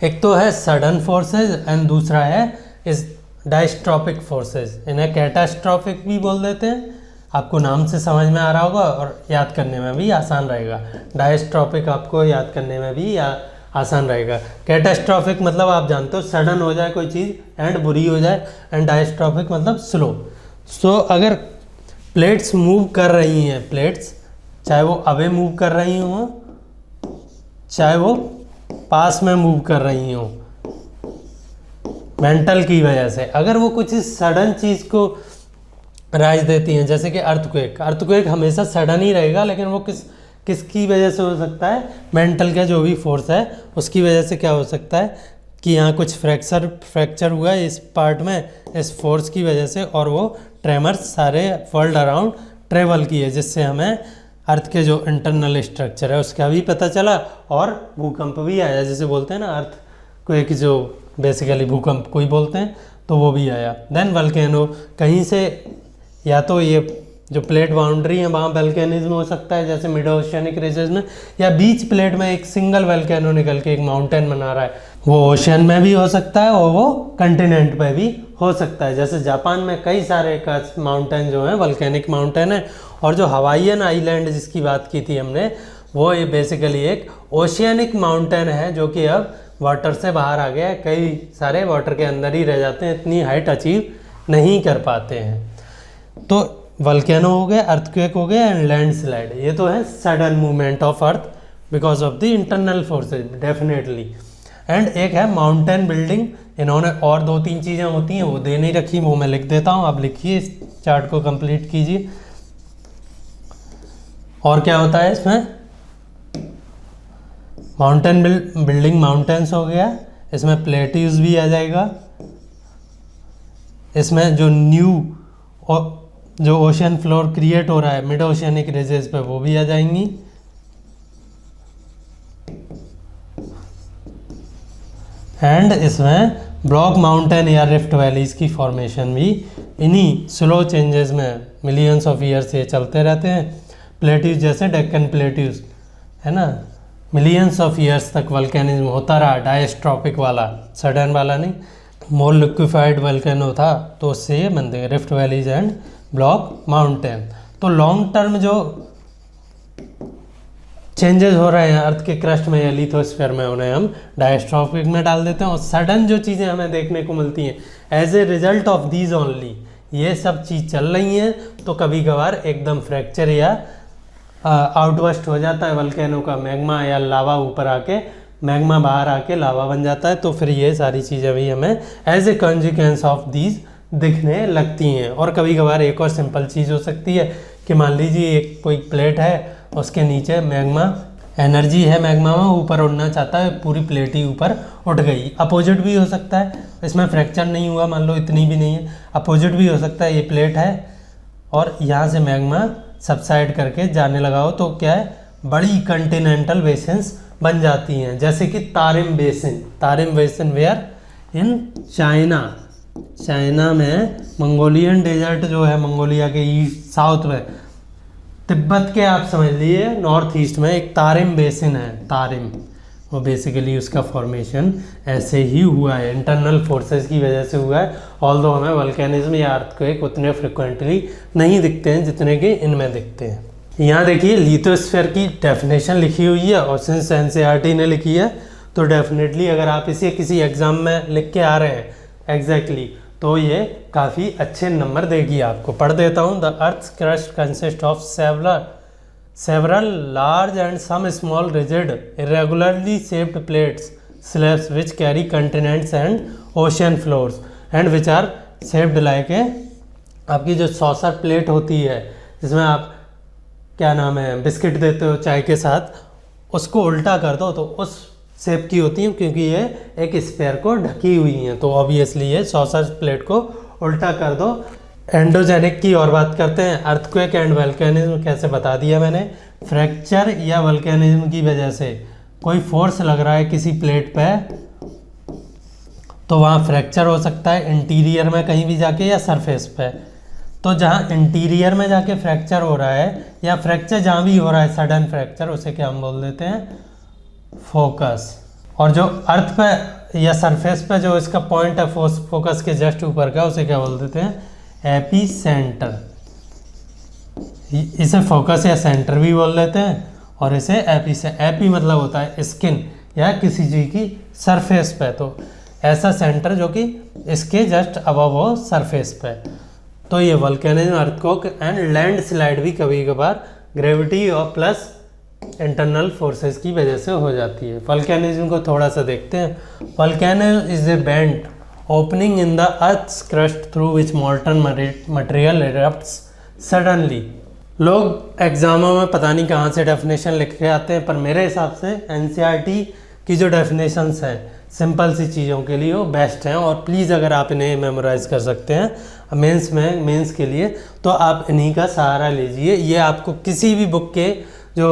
एक तो है सडन फोर्सेज एंड दूसरा है इस डायस्ट्रॉपिक फोर्सेज। इन्हें कैटास्ट्रॉफिक भी बोल देते हैं, आपको नाम से समझ में आ रहा होगा और याद करने में भी आसान रहेगा। डायस्ट्रॉपिक आपको याद करने में भी आसान रहेगा। कैटास्ट्रॉफिक मतलब आप जानते हो सडन हो जाए कोई चीज़ एंड बुरी हो जाए, एंड डायस्ट्रॉफिक मतलब स्लो। सो अगर प्लेट्स मूव कर रही हैं, प्लेट्स चाहे वो अवे मूव कर रही हों चाहे वो पास में मूव कर रही हों, मेंटल की वजह से अगर वो कुछ सडन चीज़ को राइज देती हैं, जैसे कि अर्थक्वेक। अर्थक्वेक हमेशा सडन ही रहेगा, लेकिन वो किसकी वजह से हो सकता है, मेंटल का जो भी फोर्स है उसकी वजह से क्या हो सकता है कि यहाँ कुछ फ्रैक्चर हुआ है इस पार्ट में, इस फोर्स की वजह से, और वो ट्रेमर्स सारे वर्ल्ड अराउंड ट्रेवल किए, जिससे हमें अर्थ के जो इंटरनल स्ट्रक्चर है उसका भी पता चला और भूकंप भी आया, जैसे बोलते हैं ना अर्थ को एक जो बेसिकली भूकंप को ही बोलते हैं, तो वो भी आया। देन वल्केनो, कहीं से या तो ये जो प्लेट बाउंड्री है वहाँ वल्केनिज्म हो सकता है जैसे मिड ओशियनिक रीजन में, या बीच प्लेट में एक सिंगल वल्केनो निकल के एक माउंटेन बना रहा है, वो ओशियन में भी हो सकता है और वो कंटिनेंट पे भी हो सकता है। जैसे जापान में कई सारे माउंटेन जो हैं वल्केनिक माउंटेन है, और जो हवाईयन आइलैंड जिसकी बात की थी हमने, वो ये बेसिकली एक ओशियनिक माउंटेन है जो कि अब वाटर से बाहर आ गया है, कई सारे वाटर के अंदर ही रह जाते हैं, इतनी हाइट अचीव नहीं कर पाते हैं। तो वल्केनो हो गए, अर्थक्वेक हो गए एंड लैंडस्लाइड, ये तो है sudden movement of earth because of the internal forces definitely. And एक है माउंटेन बिल्डिंग, इन्होंने और दो तीन चीज़ें होती हैं वो दे नहीं रखी, वो मैं लिख देता हूँ, आप लिखिए, इस चार्ट को कंप्लीट कीजिए। और क्या होता है इसमें, माउंटेन बिल्डिंग माउंटेन्स हो गया, इसमें प्लेट्यूज भी आ जाएगा, इसमें जो न्यू जो ओशन फ्लोर क्रिएट हो रहा है मिड ओशियनिक रीजेस पे वो भी आ जाएंगी, एंड इसमें ब्लॉक माउंटेन या रिफ्ट वैलीज की फॉर्मेशन भी इन्हीं स्लो चेंजेस में मिलियंस ऑफ ईयर्स ये चलते रहते हैं। प्लेट्यूज जैसे डेक्कन प्लेट्यूज है ना, मिलियंस ऑफ ईयर्स तक वल्केनिज्म होता रहा, डायस्ट्रॉपिक वाला, सडन वाला नहीं। मोर लिक्विफाइड वल्केनो था तो उससे ये बनते हैं rift valleys and block mountain. तो लॉन्ग टर्म जो चेंजेस हो रहे हैं अर्थ के क्रस्ट में या लिथोस्फीयर में, उन्हें हम डायस्ट्रॉपिक में डाल देते हैं। और सडन जो चीज़ें हमें देखने को मिलती हैं as a result of these only, ये सब चीज़ चल रही हैं, तो कभी कभार एकदम फ्रैक्चर या आउटबस्ट हो जाता है वल्केनो का, मैग्मा या लावा ऊपर आके, मैग्मा बाहर आके लावा बन जाता है, तो फिर ये सारी चीज़ें भी हमें as a consequence of these दिखने लगती हैं। और कभी कभार एक और सिंपल चीज़ हो सकती है कि मान लीजिए एक कोई प्लेट है, उसके नीचे मैग्मा एनर्जी है, मैग्मा में ऊपर उड़ना चाहता है, पूरी प्लेट ही ऊपर उठ गई। अपोजिट भी हो सकता है, इसमें फ्रैक्चर नहीं हुआ, मान लो इतनी भी नहीं है, अपोजिट भी हो सकता है, ये प्लेट है और यहाँ से मैग्मा सबसाइड करके जाने लगा हो, तो क्या है, बड़ी कंटिनेंटल बेसिन्स बन जाती हैं, जैसे कि Tarim basin. Tarim basin were in China, China में मंगोलियन डेजर्ट जो है, मंगोलिया के ईस्ट साउथ में, तिब्बत के आप समझ लिए नॉर्थ ईस्ट में एक तारिम बेसिन है, तारिम, वो बेसिकली उसका फॉर्मेशन ऐसे ही हुआ है, इंटरनल फोर्सेस की वजह से हुआ है। ऑल्दो हमें वल्केनिज्म या अर्थक्वेक उतने फ्रिक्वेंटली नहीं दिखते हैं जितने कि इनमें दिखते हैं। यहाँ देखिए लिथोस्फीयर की डेफिनेशन लिखी हुई है और सिंस एनसीईआरटी ने लिखी है, तो डेफिनेटली अगर आप इसे किसी एग्ज़ाम में लिख के आ रहे हैं एग्जैक्टली तो ये काफ़ी अच्छे नंबर देगी आपको। पढ़ देता हूँ, the earth crust consist of several large and some small rigid irregularly shaped plates slabs which carry continents and ocean floors and which are shaped like a, आपकी जो सॉसर प्लेट होती है जिसमें आप क्या नाम है, बिस्किट देते हो चाय के साथ, उसको उल्टा कर दो तो उस शेप की होती हैं, क्योंकि ये एक स्फीयर को ढकी हुई हैं। तो ऑब्वियसली ये सॉसर प्लेट को उल्टा कर दो। एंडोजेनिक की और बात करते हैं। अर्थक्वेक एंड वल्केनिज्म कैसे बता दिया मैंने। फ्रैक्चर या वल्केनिज्म की वजह से कोई फोर्स लग रहा है किसी प्लेट पे, तो वहाँ फ्रैक्चर हो सकता है इंटीरियर में कहीं भी जाके या सरफेस पे। तो जहाँ इंटीरियर में जाके फ्रैक्चर हो रहा है या फ्रैक्चर जहाँ भी हो रहा है सडन फ्रैक्चर, उसे क्या हम बोल देते हैं, फोकस। और जो अर्थ पे या सरफेस पे जो इसका पॉइंट है फोकस के जस्ट ऊपर का, उसे क्या बोल देते हैं, एपी सेंटर। इसे फोकस या सेंटर भी बोल देते हैं और इसे एपी से, एपी मतलब होता है स्किन या किसी चीज़ की सरफेस पे, तो ऐसा सेंटर जो कि इसके जस्ट अबव हो सरफेस पे। तो ये volcanism, earthquake and land slide भी कभी कभार ग्रेविटी और प्लस इंटरनल फोर्सेस की वजह से हो जाती है। वल्केनिज्म को थोड़ा सा देखते हैं। Volcano is a vent opening in the earth's crust through which molten material erupts suddenly. लोग एग्जामों में पता नहीं कहाँ से डेफिनेशन लिख के आते हैं, पर मेरे हिसाब से एनसीईआरटी की जो डेफिनेशंस हैं सिंपल सी चीज़ों के लिए वो बेस्ट हैं। और प्लीज़ अगर आप इन्हें मेमोराइज कर सकते हैं मेंस के लिए, तो आप इन्हीं का सहारा लीजिए। ये आपको किसी भी बुक के जो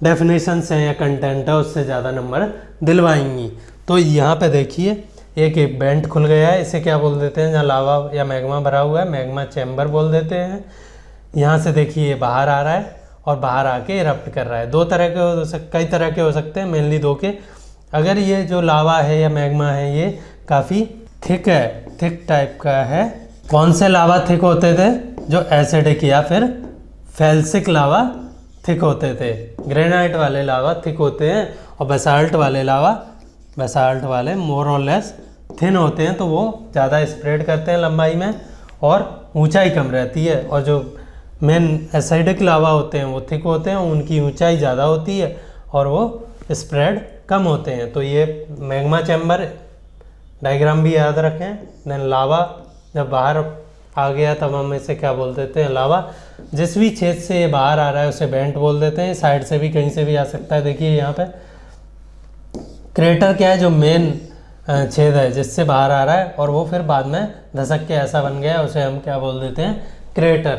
डेफिनेशंस हैं या कंटेंट है उससे ज़्यादा नंबर दिलवाएंगी। तो यहाँ पे देखिए एक बेंट खुल गया है, इसे क्या बोल देते हैं, जहाँ लावा या मैग्मा भरा हुआ है, मैग्मा चैम्बर बोल देते हैं। यहाँ से देखिए बाहर आ रहा है और बाहर आके इरप्ट कर रहा है। दो तरह के कई तरह के हो सकते हैं, मेनली दो के। अगर ये जो लावा है या मैग्मा है ये काफ़ी थिक है, थिक टाइप का है। कौन से लावा थिक होते थे, जो एसिडिक या फिर फेल्सिक लावा थिक होते थे। ग्रेनाइट वाले लावा थिक होते हैं और बेसाल्ट वाले मोर और लेस थिन होते हैं, तो वो ज़्यादा स्प्रेड करते हैं लंबाई में और ऊंचाई कम रहती है। और जो मेन एसिडिक लावा होते हैं वो थिक होते हैं, उनकी ऊंचाई ज़्यादा होती है और वो स्प्रेड कम होते हैं। तो ये मैग्मा चैम्बर डायग्राम भी याद रखें। देन लावा जब बाहर आ गया तब हम इसे क्या बोल देते हैं, लावा। जिस भी छेद से ये बाहर आ रहा है उसे वेंट बोल देते हैं। साइड से भी कहीं से भी आ सकता है। देखिए यहाँ पे क्रेटर क्या है, जो मेन छेद है जिससे बाहर आ रहा है और वो फिर बाद में धसक के ऐसा बन गया, उसे हम क्या बोल देते हैं, क्रेटर।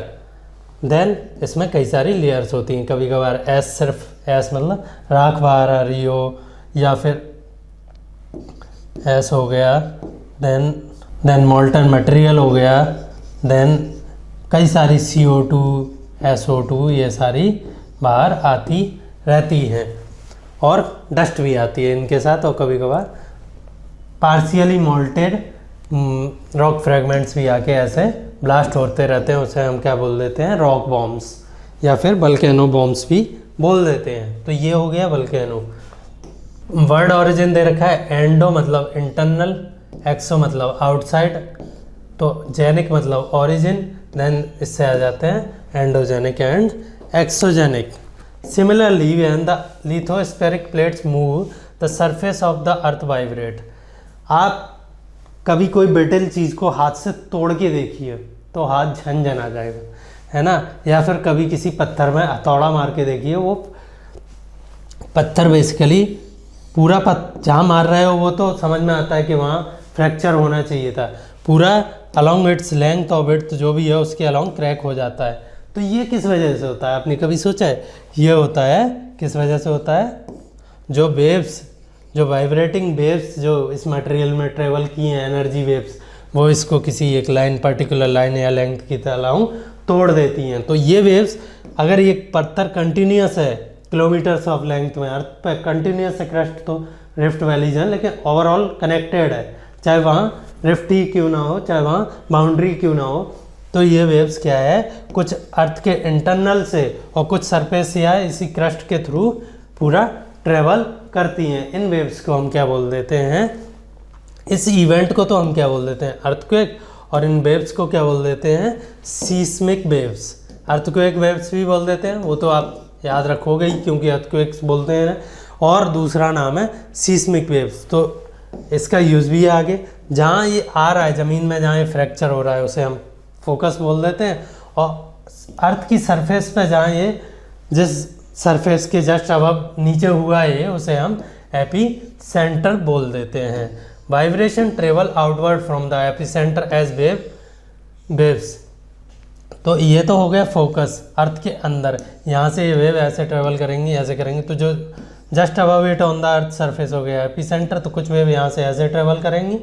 देन इसमें कई सारी लेयर्स होती हैं। कभी कभार सिर्फ एस मतलब राख बाहर आ रही हो, या फिर एस हो गया, देन मोल्टन मटेरियल हो गया, देन कई सारी CO2 SO2 ये सारी बाहर आती रहती हैं और डस्ट भी आती है इनके साथ। और कभी कभार पार्शियली मोल्टेड रॉक फ्रेगमेंट्स भी आके ऐसे ब्लास्ट होते रहते हैं, उसे हम क्या बोल देते हैं, रॉक बॉम्ब्स या फिर वल्केनो बॉम्ब्स भी बोल देते हैं। तो ये हो गया वल्केनो। वर्ड ओरिजिन दे रखा है, एंडो मतलब इंटरनल, एक्सो मतलब आउटसाइड, तो जेनिक मतलब ओरिजिन, देन इससे आ जाते हैं endogenic and exogenic. Similarly when the lithospheric plates move the surface of the earth vibrate. आप कभी कोई ब्रिटल चीज़ को हाथ से तोड़ के देखिए तो हाथ झनझन आ जाएगा, है ना। या फिर कभी किसी पत्थर में हथौड़ा मार के देखिए, वो पत्थर बेसिकली पूरा जहाँ मार रहे हो वो तो समझ में आता है कि वहाँ फ्रैक्चर होना चाहिए था, पूरा अलॉन्ग इट्स लेंथ और विड्थ जो भी है उसके अलॉन्ग क्रैक हो जाता है। तो ये किस वजह से होता है, आपने कभी सोचा है? ये होता है, किस वजह से होता है, जो वेव्स, जो वाइब्रेटिंग वेव्स जो इस मटेरियल में ट्रेवल की हैं, एनर्जी वेव्स, वो इसको किसी एक लाइन, पर्टिकुलर लाइन या लेंथ की तरह तोड़ देती हैं। तो ये वेव्स, अगर ये पत्थर कंटिन्यूस है किलोमीटर्स ऑफ लेंथ में, अर्थ पे कंटिन्यूस है क्रस्ट, तो रिफ्ट वैलीज हैं, लेकिन ओवरऑल कनेक्टेड है, चाहे वहाँ रिफ्ट ही क्यों ना हो, चाहे वहाँ बाउंड्री क्यों ना हो। तो ये वेव्स क्या है, कुछ अर्थ के इंटरनल से और कुछ सरफेस या इसी क्रस्ट के थ्रू पूरा ट्रेवल करती हैं। इन वेव्स को हम क्या बोल देते हैं, इस इवेंट को तो हम क्या बोल देते हैं, अर्थक्वेक, और इन वेव्स को क्या बोल देते हैं, सीस्मिक वेव्स। अर्थक्वेक वेव्स भी बोल देते हैं, वो तो आप याद रखोगे ही क्योंकि अर्थक्वेक्स बोलते हैं। और दूसरा नाम है सीस्मिक वेव्स, तो इसका यूज़ भी है आगे। जहाँ ये आ रहा है ज़मीन में, जहाँ ये फ्रैक्चर हो रहा है, उसे हम फोकस बोल देते हैं। और अर्थ की सरफेस पे जहाँ ये जिस सरफेस के जस्ट अब नीचे हुआ है उसे हम एपी सेंटर बोल देते हैं। Vibration travel outward from the epicentre as waves. तो ये तो हो गया फोकस अर्थ के अंदर, यहाँ से ये वेव ऐसे ट्रेवल करेंगी, ऐसे करेंगी, तो जो just above it on the earth surface हो गया एपी सेंटर, तो कुछ वेव यहाँ से ऐसे ट्रेवल करेंगी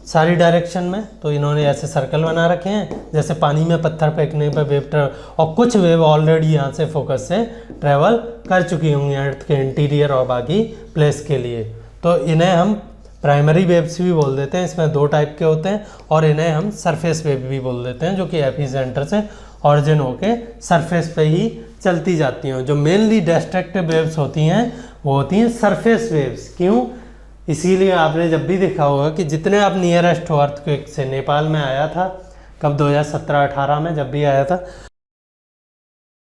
सारी डायरेक्शन में। तो इन्होंने ऐसे सर्कल बना रखे हैं, जैसे पानी में पत्थर फेंकने पर वेव ट्रेवल, और कुछ वेव ऑलरेडी यहाँ से फोकस से ट्रेवल कर चुकी होंगी अर्थ के इंटीरियर और बाकी प्लेस के लिए। तो इन्हें हम प्राइमरी वेव्स भी बोल देते हैं, इसमें 2 टाइप के होते हैं, और इन्हें हम सरफेस वेव भी बोल देते हैं, जो कि एपी सेंटर से ऑरिजिन होके सरफेस पे ही चलती जाती हैं। जो मेनली डिस्ट्रक्टिव वेव्स होती हैं वो होती हैं सरफेस वेव्स। क्यों? इसीलिए आपने जब भी देखा होगा कि जितने आप नियरेस्ट हो अर्थक्वेक से, नेपाल में आया था कब 2017-18 में जब भी आया था,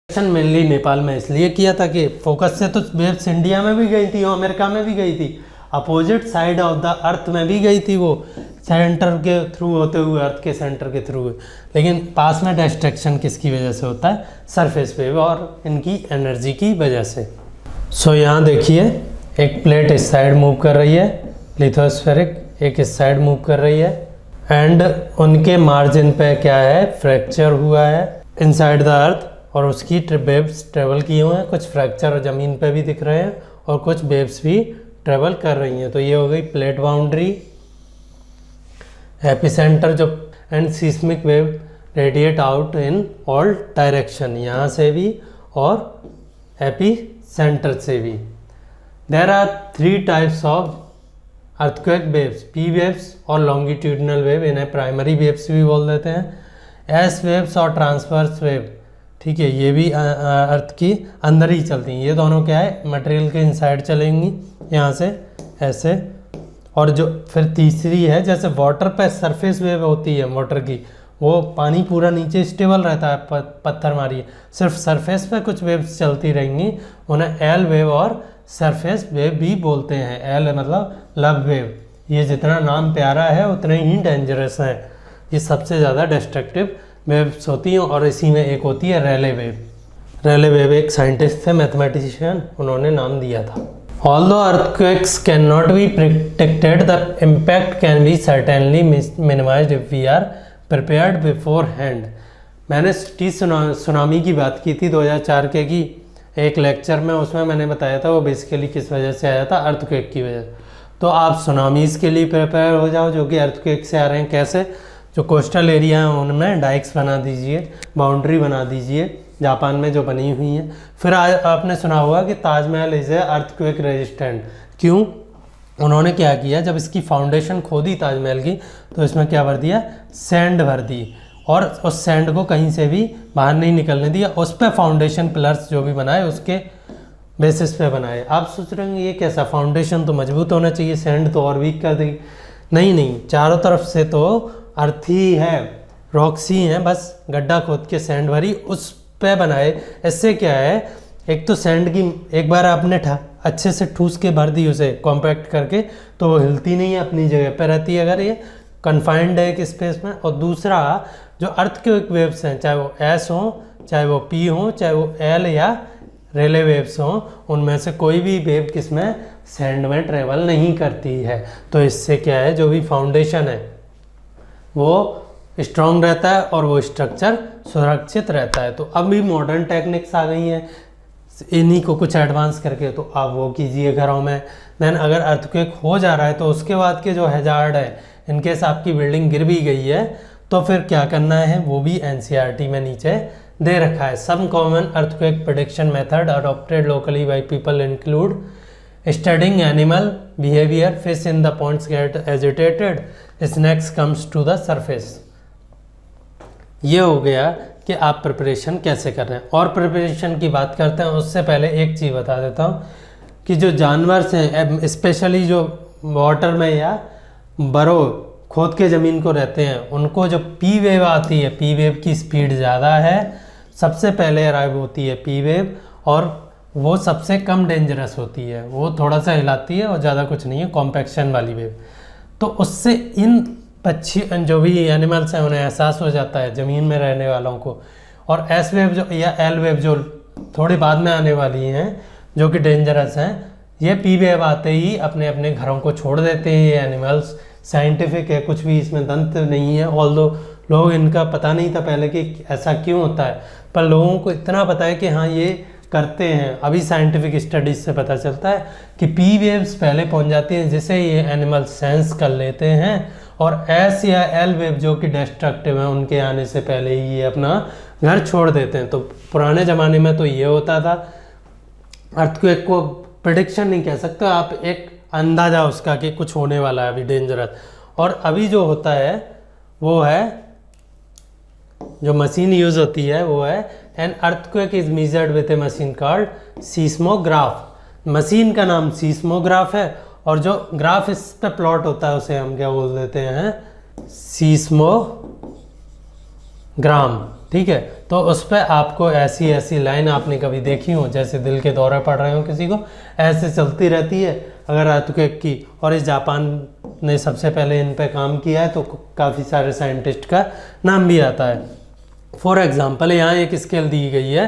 मेनली नेपाल में इसलिए किया था कि फोकस से तो वेव्स इंडिया में भी गई थी और अमेरिका में भी गई थी, opposite side of the earth में भी गई थी, वो सेंटर के थ्रू होते हुए, अर्थ के सेंटर के थ्रू। लेकिन पास में डिस्ट्रैक्शन किसकी वजह से होता है? सरफेस वेव और इनकी एनर्जी की वजह से। सो यहाँ देखिए एक प्लेट इस साइड मूव कर रही है, लिथोस्फेरिक, एक इस साइड मूव कर रही है, एंड उनके मार्जिन पे क्या है? फ्रैक्चर हुआ है इनसाइड द अर्थ, और उसकी वेव्स ट्रेवल किए हुए हैं। कुछ फ्रैक्चर ज़मीन पे भी दिख रहे हैं और कुछ वेव्स भी ट्रेवल कर रही हैं। तो ये हो गई प्लेट बाउंड्री, एपिसेंटर जो, and seismic wave radiate out in all direction, यहाँ से भी और एपी सेंटर से भी। There are 3 types of earthquake waves, P waves और लॉन्गिट्यूडनल वेव, इन्हें प्राइमरी वेव्स भी बोल देते हैं। एस वेव्स और ट्रांसवर्स वेव, ठीक है, ये भी अर्थ की अंदर ही चलती हैं। ये दोनों क्या है? मटेरियल के इनसाइड चलेंगी, यहाँ से ऐसे। और जो फिर तीसरी है, जैसे वाटर पे सरफेस वेव होती है वाटर की, वो पानी पूरा नीचे स्टेबल रहता है, पत्थर मारिए, सिर्फ सरफेस पे कुछ वेव्स चलती रहेंगी, उन्हें एल वेव और सरफेस वेव भी बोलते हैं। एल मतलब लव वेव, ये जितना नाम प्यारा है उतने ही डेंजरस है, ये सबसे ज़्यादा डिस्ट्रक्टिव वेव्स होती हैं। और इसी में एक होती है रेले वेव। रेले वेव एक साइंटिस्ट थे, मैथमेटिशियन, उन्होंने नाम दिया था। Although earthquakes cannot be predicted, the impact can be certainly minimized if we are prepared beforehand। मैंने सुनामी की बात की थी 2004 के की एक लेक्चर में, उसमें मैंने बताया था वो बेसिकली किस वजह से आया था? अर्थक्वेक की वजह। तो आप सुनामीज़ के लिए प्रिपेयर हो जाओ जो कि अर्थक्वेक से आ रहे हैं। कैसे? जो कोस्टल एरिया हैं उनमें डाइक्स बना दीजिए, बाउंड्री बना दीजिए, जापान में जो बनी हुई हैं। फिर आपने सुना होगा कि Taj Mahal is a earthquake resistant. क्यों? उन्होंने क्या किया, जब इसकी फाउंडेशन खोदी ताजमहल की, तो इसमें क्या भर दिया? सैंड भर दी, और उस सैंड को कहीं से भी बाहर नहीं निकलने दिया। उस पर फाउंडेशन पिलर्स जो भी बनाए उसके बेसिस पे बनाए। आप सोच रहे होंगे ये कैसा? फाउंडेशन तो मजबूत होना चाहिए, सैंड तो और वीक कर देगी। नहीं, चारों तरफ से तो अर्थ ही है, रॉक्स ही हैं, बस गड्ढा खोद के सैंड भरी, उस पे बनाए। इससे क्या है, एक तो सैंड की एक बार आपने अच्छे से ठूस के भर दी उसे कॉम्पैक्ट करके, तो वो हिलती नहीं है, अपनी जगह पे रहती है अगर ये कन्फाइंड है एक स्पेस में। और दूसरा, जो अर्थक्वेक वेव्स हैं, चाहे वो एस हो, चाहे वो पी हो, चाहे वो एल या रेले वेव्स हो, उनमें से कोई भी वेव किसमें? सैंड में ट्रेवल नहीं करती है। तो इससे क्या है, जो भी फाउंडेशन है वो स्ट्रॉन्ग रहता है और वो स्ट्रक्चर सुरक्षित रहता है। तो अब भी मॉडर्न टेक्निक्स आ गई हैं इन्हीं को कुछ एडवांस करके, तो आप वो कीजिए घरों में। देन अगर अर्थक्वेक हो जा रहा है तो उसके बाद के जो हैजार्ड है, इनकेस आपकी बिल्डिंग गिर भी गई है तो फिर क्या करना है, वो भी एनसीईआरटी में नीचे दे रखा है। Some common earthquake prediction method adopted locally by people include studying animal behaviour, fish in the ponds get agitated, snakes comes to the surface. ये हो गया कि आप प्रिपरेशन कैसे कर रहे हैं। और प्रिपरेशन की बात करते हैं उससे पहले एक चीज़ बता देता हूँ कि जो जानवर हैं, स्पेशली जो वाटर में या बरो खोद के ज़मीन को रहते हैं, उनको जो पी वेव आती है, पी वेव की स्पीड ज़्यादा है, सबसे पहले अराइव होती है पी वेव, और वो सबसे कम डेंजरस होती है, वो थोड़ा सा हिलाती है और ज़्यादा कुछ नहीं है, कॉम्पैक्शन वाली वेव। तो उससे इन पक्षी जो भी एनिमल्स हैं उन्हें एहसास हो जाता है ज़मीन में रहने वालों को। और एस वेव जो या एल वेव जो थोड़ी बाद में आने वाली हैं जो कि डेंजरस हैं, ये पी वेव आते ही अपने अपने घरों को छोड़ देते हैं। ये एनिमल्स साइंटिफिक है, कुछ भी इसमें तंत्र नहीं है, ऑल्दो लोग इनका पता नहीं था पहले कि ऐसा क्यों होता है, पर लोगों को इतना पता है कि हाँ ये करते हैं। अभी साइंटिफिक स्टडीज से पता चलता है कि पी वेव्स पहले पहुंच जाती हैं जिसे ये एनिमल सेंस कर लेते हैं, और एस या एल वेव जो कि डिस्ट्रक्टिव है उनके आने से पहले ही ये अपना घर छोड़ देते हैं। तो पुराने ज़माने में तो ये होता था। अर्थक्वेक को प्रेडिक्शन नहीं कह सकते आप, एक अंदाज़ा उसका कि कुछ होने वाला है अभी डेंजरस। और अभी जो होता है वो है, जो मशीन यूज़ होती है वो है an earthquake is measured with A machine called seismograph. Machine का नाम सीस्मोग्राफ है, और जो ग्राफ इस पे प्लॉट होता है उसे हम क्या बोल देते हैं, सीस्मोग्राम। ठीक है, तो उस पर आपको ऐसी ऐसी लाइन आपने कभी देखी हो, जैसे दिल के दौरे पड़ रहे हो किसी को, ऐसे चलती रहती है अगर अर्थक्वेक की। और इस जापान ने सबसे पहले इन पे काम किया है, तो काफ़ी सारे साइंटिस्ट का नाम भी आता है। फॉर एग्जाम्पल यहाँ एक स्केल दी गई है,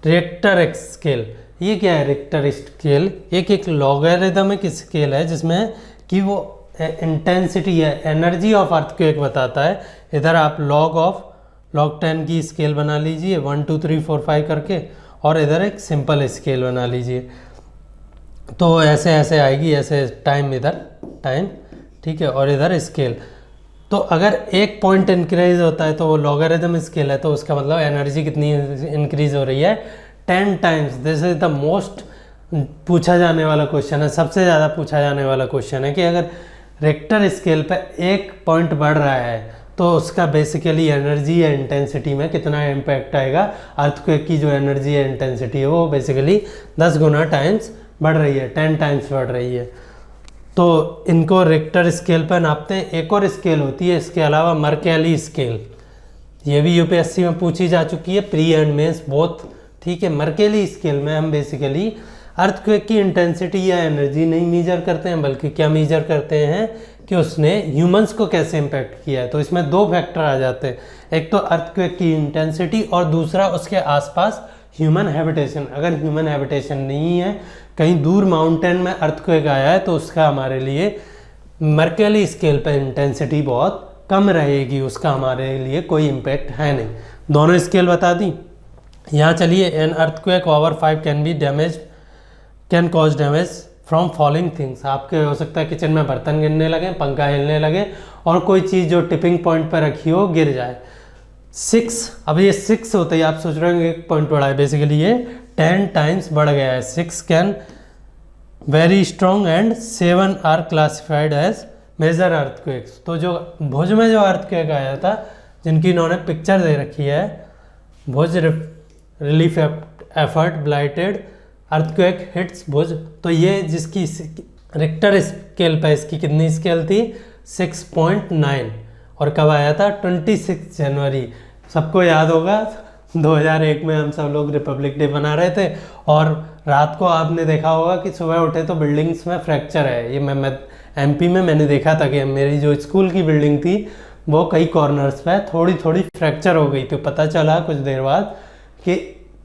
रिक्टर स्केल। ये क्या है रिक्टर स्केल? एक लॉगरिदमिक स्केल है जिसमें कि वो इंटेंसिटी है, एनर्जी ऑफ अर्थक्वेक बताता है। इधर आप लॉग 10 की स्केल बना लीजिए 1 2 3 4 5 करके, और इधर एक सिंपल स्केल बना लीजिए। तो ऐसे ऐसे आएगी, ऐसे टाइम, इधर टाइम, ठीक है, और इधर स्केल। तो अगर एक पॉइंट इंक्रीज होता है तो वो लॉगरिदम स्केल है, तो उसका मतलब एनर्जी कितनी इंक्रीज हो रही है, 10 times. This is the most पूछा जाने वाला क्वेश्चन है, सबसे ज़्यादा पूछा जाने वाला क्वेश्चन है कि अगर रिक्टर स्केल पर एक पॉइंट बढ़ रहा है तो उसका बेसिकली एनर्जी या इंटेंसिटी में कितना इम्पैक्ट आएगा। अर्थक्वेक की जो एनर्जी या इंटेंसिटी है वो बेसिकली 10 गुना टाइम्स बढ़ रही है, 10 टाइम्स बढ़ रही है। तो इनको रिक्टर स्केल पर नापते हैं। एक और स्केल होती है इसके अलावा, मर्केली स्केल। ये भी यूपीएससी में पूछी जा चुकी है, प्री एंड मेंस बोथ। ठीक है, मर्केली स्केल में हम बेसिकली अर्थक्वेक की इंटेंसिटी या एनर्जी नहीं मेजर करते हैं, बल्कि क्या मेजर करते हैं कि उसने ह्यूमंस को कैसे इम्पैक्ट किया है। तो इसमें दो फैक्टर आ जाते हैं, एक तो अर्थक्वेक की इंटेंसिटी और दूसरा उसके आसपास ह्यूमन हैबिटेशन। अगर ह्यूमन हैबिटेशन नहीं है, कहीं दूर माउंटेन में अर्थक्वेक आया है, तो उसका हमारे लिए मर्केली स्केल पर इंटेंसिटी बहुत कम रहेगी, उसका हमारे लिए कोई इम्पैक्ट है नहीं। दोनों स्केल बता दी। यहाँ चलिए, an earthquake over 5 can cause damage from falling things. आपके हो सकता है किचन में बर्तन गिरने लगे, पंखा हिलने लगे, और कोई चीज़ जो टिपिंग पॉइंट पर रखी हो गिर जाए। 6, अब ये 6 होते ही आप सोच रहे होंगे एक पॉइंट बढ़ा है, बेसिकली ये 10 टाइम्स बढ़ गया है। 6 can very strong and 7 are classified as major earthquakes. तो जो भुज में जो अर्थक्वेक आया था, जिनकी इन्होंने पिक्चर दे रखी है, भुज रिलीफ एफर्ट ब्लाइटेड अर्थक्वेक हिट्स भुज। तो ये जिसकी रिक्टर स्केल पर इसकी कितनी स्केल थी, 6.9, और कब आया था, 26 जनवरी। सबको याद होगा 2001 में हम सब लोग रिपब्लिक डे मना रहे थे, और रात को आपने देखा होगा कि सुबह उठे तो बिल्डिंग्स में फ्रैक्चर है। ये मैं एमपी में मैंने देखा था कि मेरी जो स्कूल की बिल्डिंग थी वो कई कॉर्नर्स पे थोड़ी थोड़ी फ्रैक्चर हो गई। तो पता चला कुछ देर बाद कि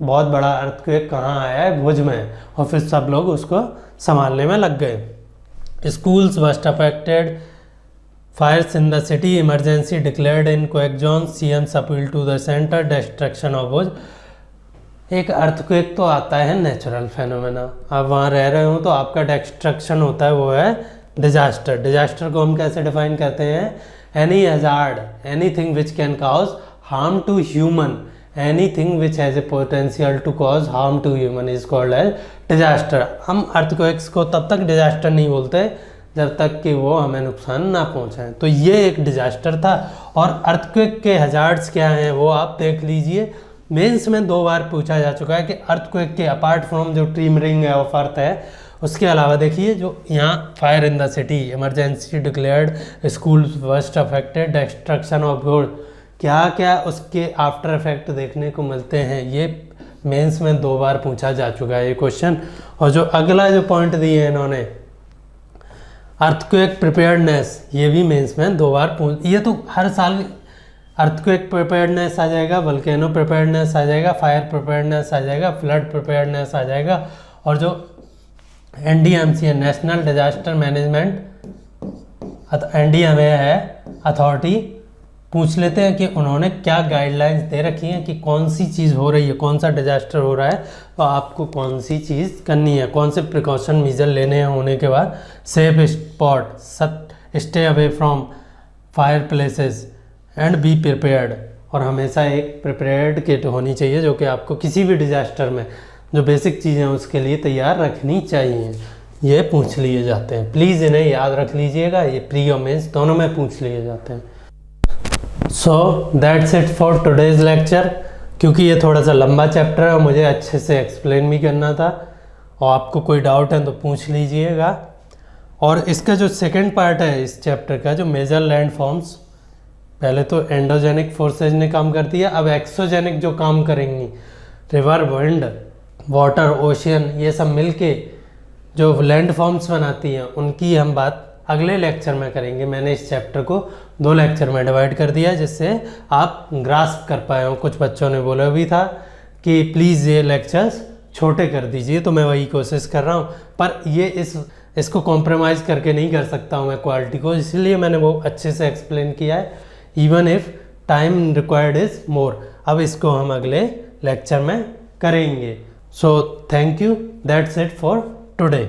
बहुत बड़ा अर्थक्वेक कहाँ आया है, भुज में, और फिर सब लोग उसको संभालने में लग गए। Schools must affected, fires in the city, emergency declared in quake zone, CM's appeal to the centre, destruction of Bhuj. एक अर्थक्वेक तो आता है नेचुरल फेनोमेना, आप वहाँ रह रहे हो तो आपका डिस्ट्रक्शन होता है, वो है डिजास्टर। डिजास्टर को हम कैसे डिफाइन करते हैं, any hazard, anything which can cause harm to human, anything which has a potential to cause harm to human is called as disaster. हम अर्थक्वेक्स को तब तक डिजास्टर नहीं बोलते जब तक कि वो हमें नुकसान ना पहुंचाएं। तो ये एक डिजास्टर था। और अर्थक्वेक के हजार्ड्स क्या हैं वो आप देख लीजिए। मेंस में 2 बार पूछा जा चुका है कि अर्थक्वेक के अपार्ट फ्रॉम जो ट्रिमरिंग है ऑफ अर्थ है, उसके अलावा देखिए जो यहाँ fire in the city, emergency declared, school worst affected, destruction of good, क्या क्या उसके आफ्टर इफेक्ट देखने को मिलते हैं। ये मेंस में 2 बार पूछा जा चुका है ये क्वेश्चन। और जो अगला जो पॉइंट दिए हैं इन्होंने, अर्थक्वेक प्रिपेयर्डनेस, ये भी मेंस में 2 बार ये तो हर साल अर्थक्वेक प्रिपेयर्डनेस आ जाएगा, वल्केनो प्रिपेयर्डनेस आ जाएगा, फायर प्रिपेयर्डनेस आ जाएगा, फ्लड प्रिपेयर्डनेस आ जाएगा, और जो NDMC है, नेशनल डिजास्टर मैनेजमेंट NDMA है अथॉरिटी, पूछ लेते हैं कि उन्होंने क्या गाइडलाइंस दे रखी हैं कि कौन सी चीज़ हो रही है, कौन सा डिजास्टर हो रहा है, तो आपको कौन सी चीज़ करनी है, कौन से प्रिकॉशन मेजर लेने हैं होने के बाद। Safe spot, stay away from fire places and be prepared, और हमेशा एक प्रिपेयर्ड किट होनी चाहिए जो कि आपको किसी भी डिजास्टर में जो बेसिक चीज़ें हैं उसके लिए तैयार रखनी चाहिए। ये पूछ लिए जाते हैं, प्लीज़ इन्हें याद रख लीजिएगा, ये प्री और मेंस दोनों में पूछ लिए जाते हैं। So that's it for today's lecture. क्योंकि ये थोड़ा सा लंबा चैप्टर है और मुझे अच्छे से एक्सप्लेन भी करना था, और आपको कोई डाउट है तो पूछ लीजिएगा। और इसका जो सेकंड पार्ट है इस चैप्टर का, जो मेजर लैंड फॉर्म्स, पहले तो एंडोजेनिक फोर्सेज ने काम कर दिया, अब एक्सोजेनिक जो काम करेंगी, रिवर, विंड, वाटर, ओशियन, ये सब मिलके जो लैंड फॉर्म्स बनाती हैं उनकी हम बात अगले लेक्चर में करेंगे। मैंने इस चैप्टर को 2 लेक्चर में डिवाइड कर दिया जिससे आप ग्रास्प कर पाए हो। कुछ बच्चों ने बोला भी था कि प्लीज़ ये लेक्चर्स छोटे कर दीजिए, तो मैं वही कोशिश कर रहा हूँ, पर ये इसको कॉम्प्रोमाइज़ करके नहीं कर सकता हूँ मैं क्वालिटी को, इसलिए मैंने वो अच्छे से एक्सप्लेन किया है, even if time required is more. अब इसको हम अगले लेक्चर में करेंगे। So thank you, that's it for today.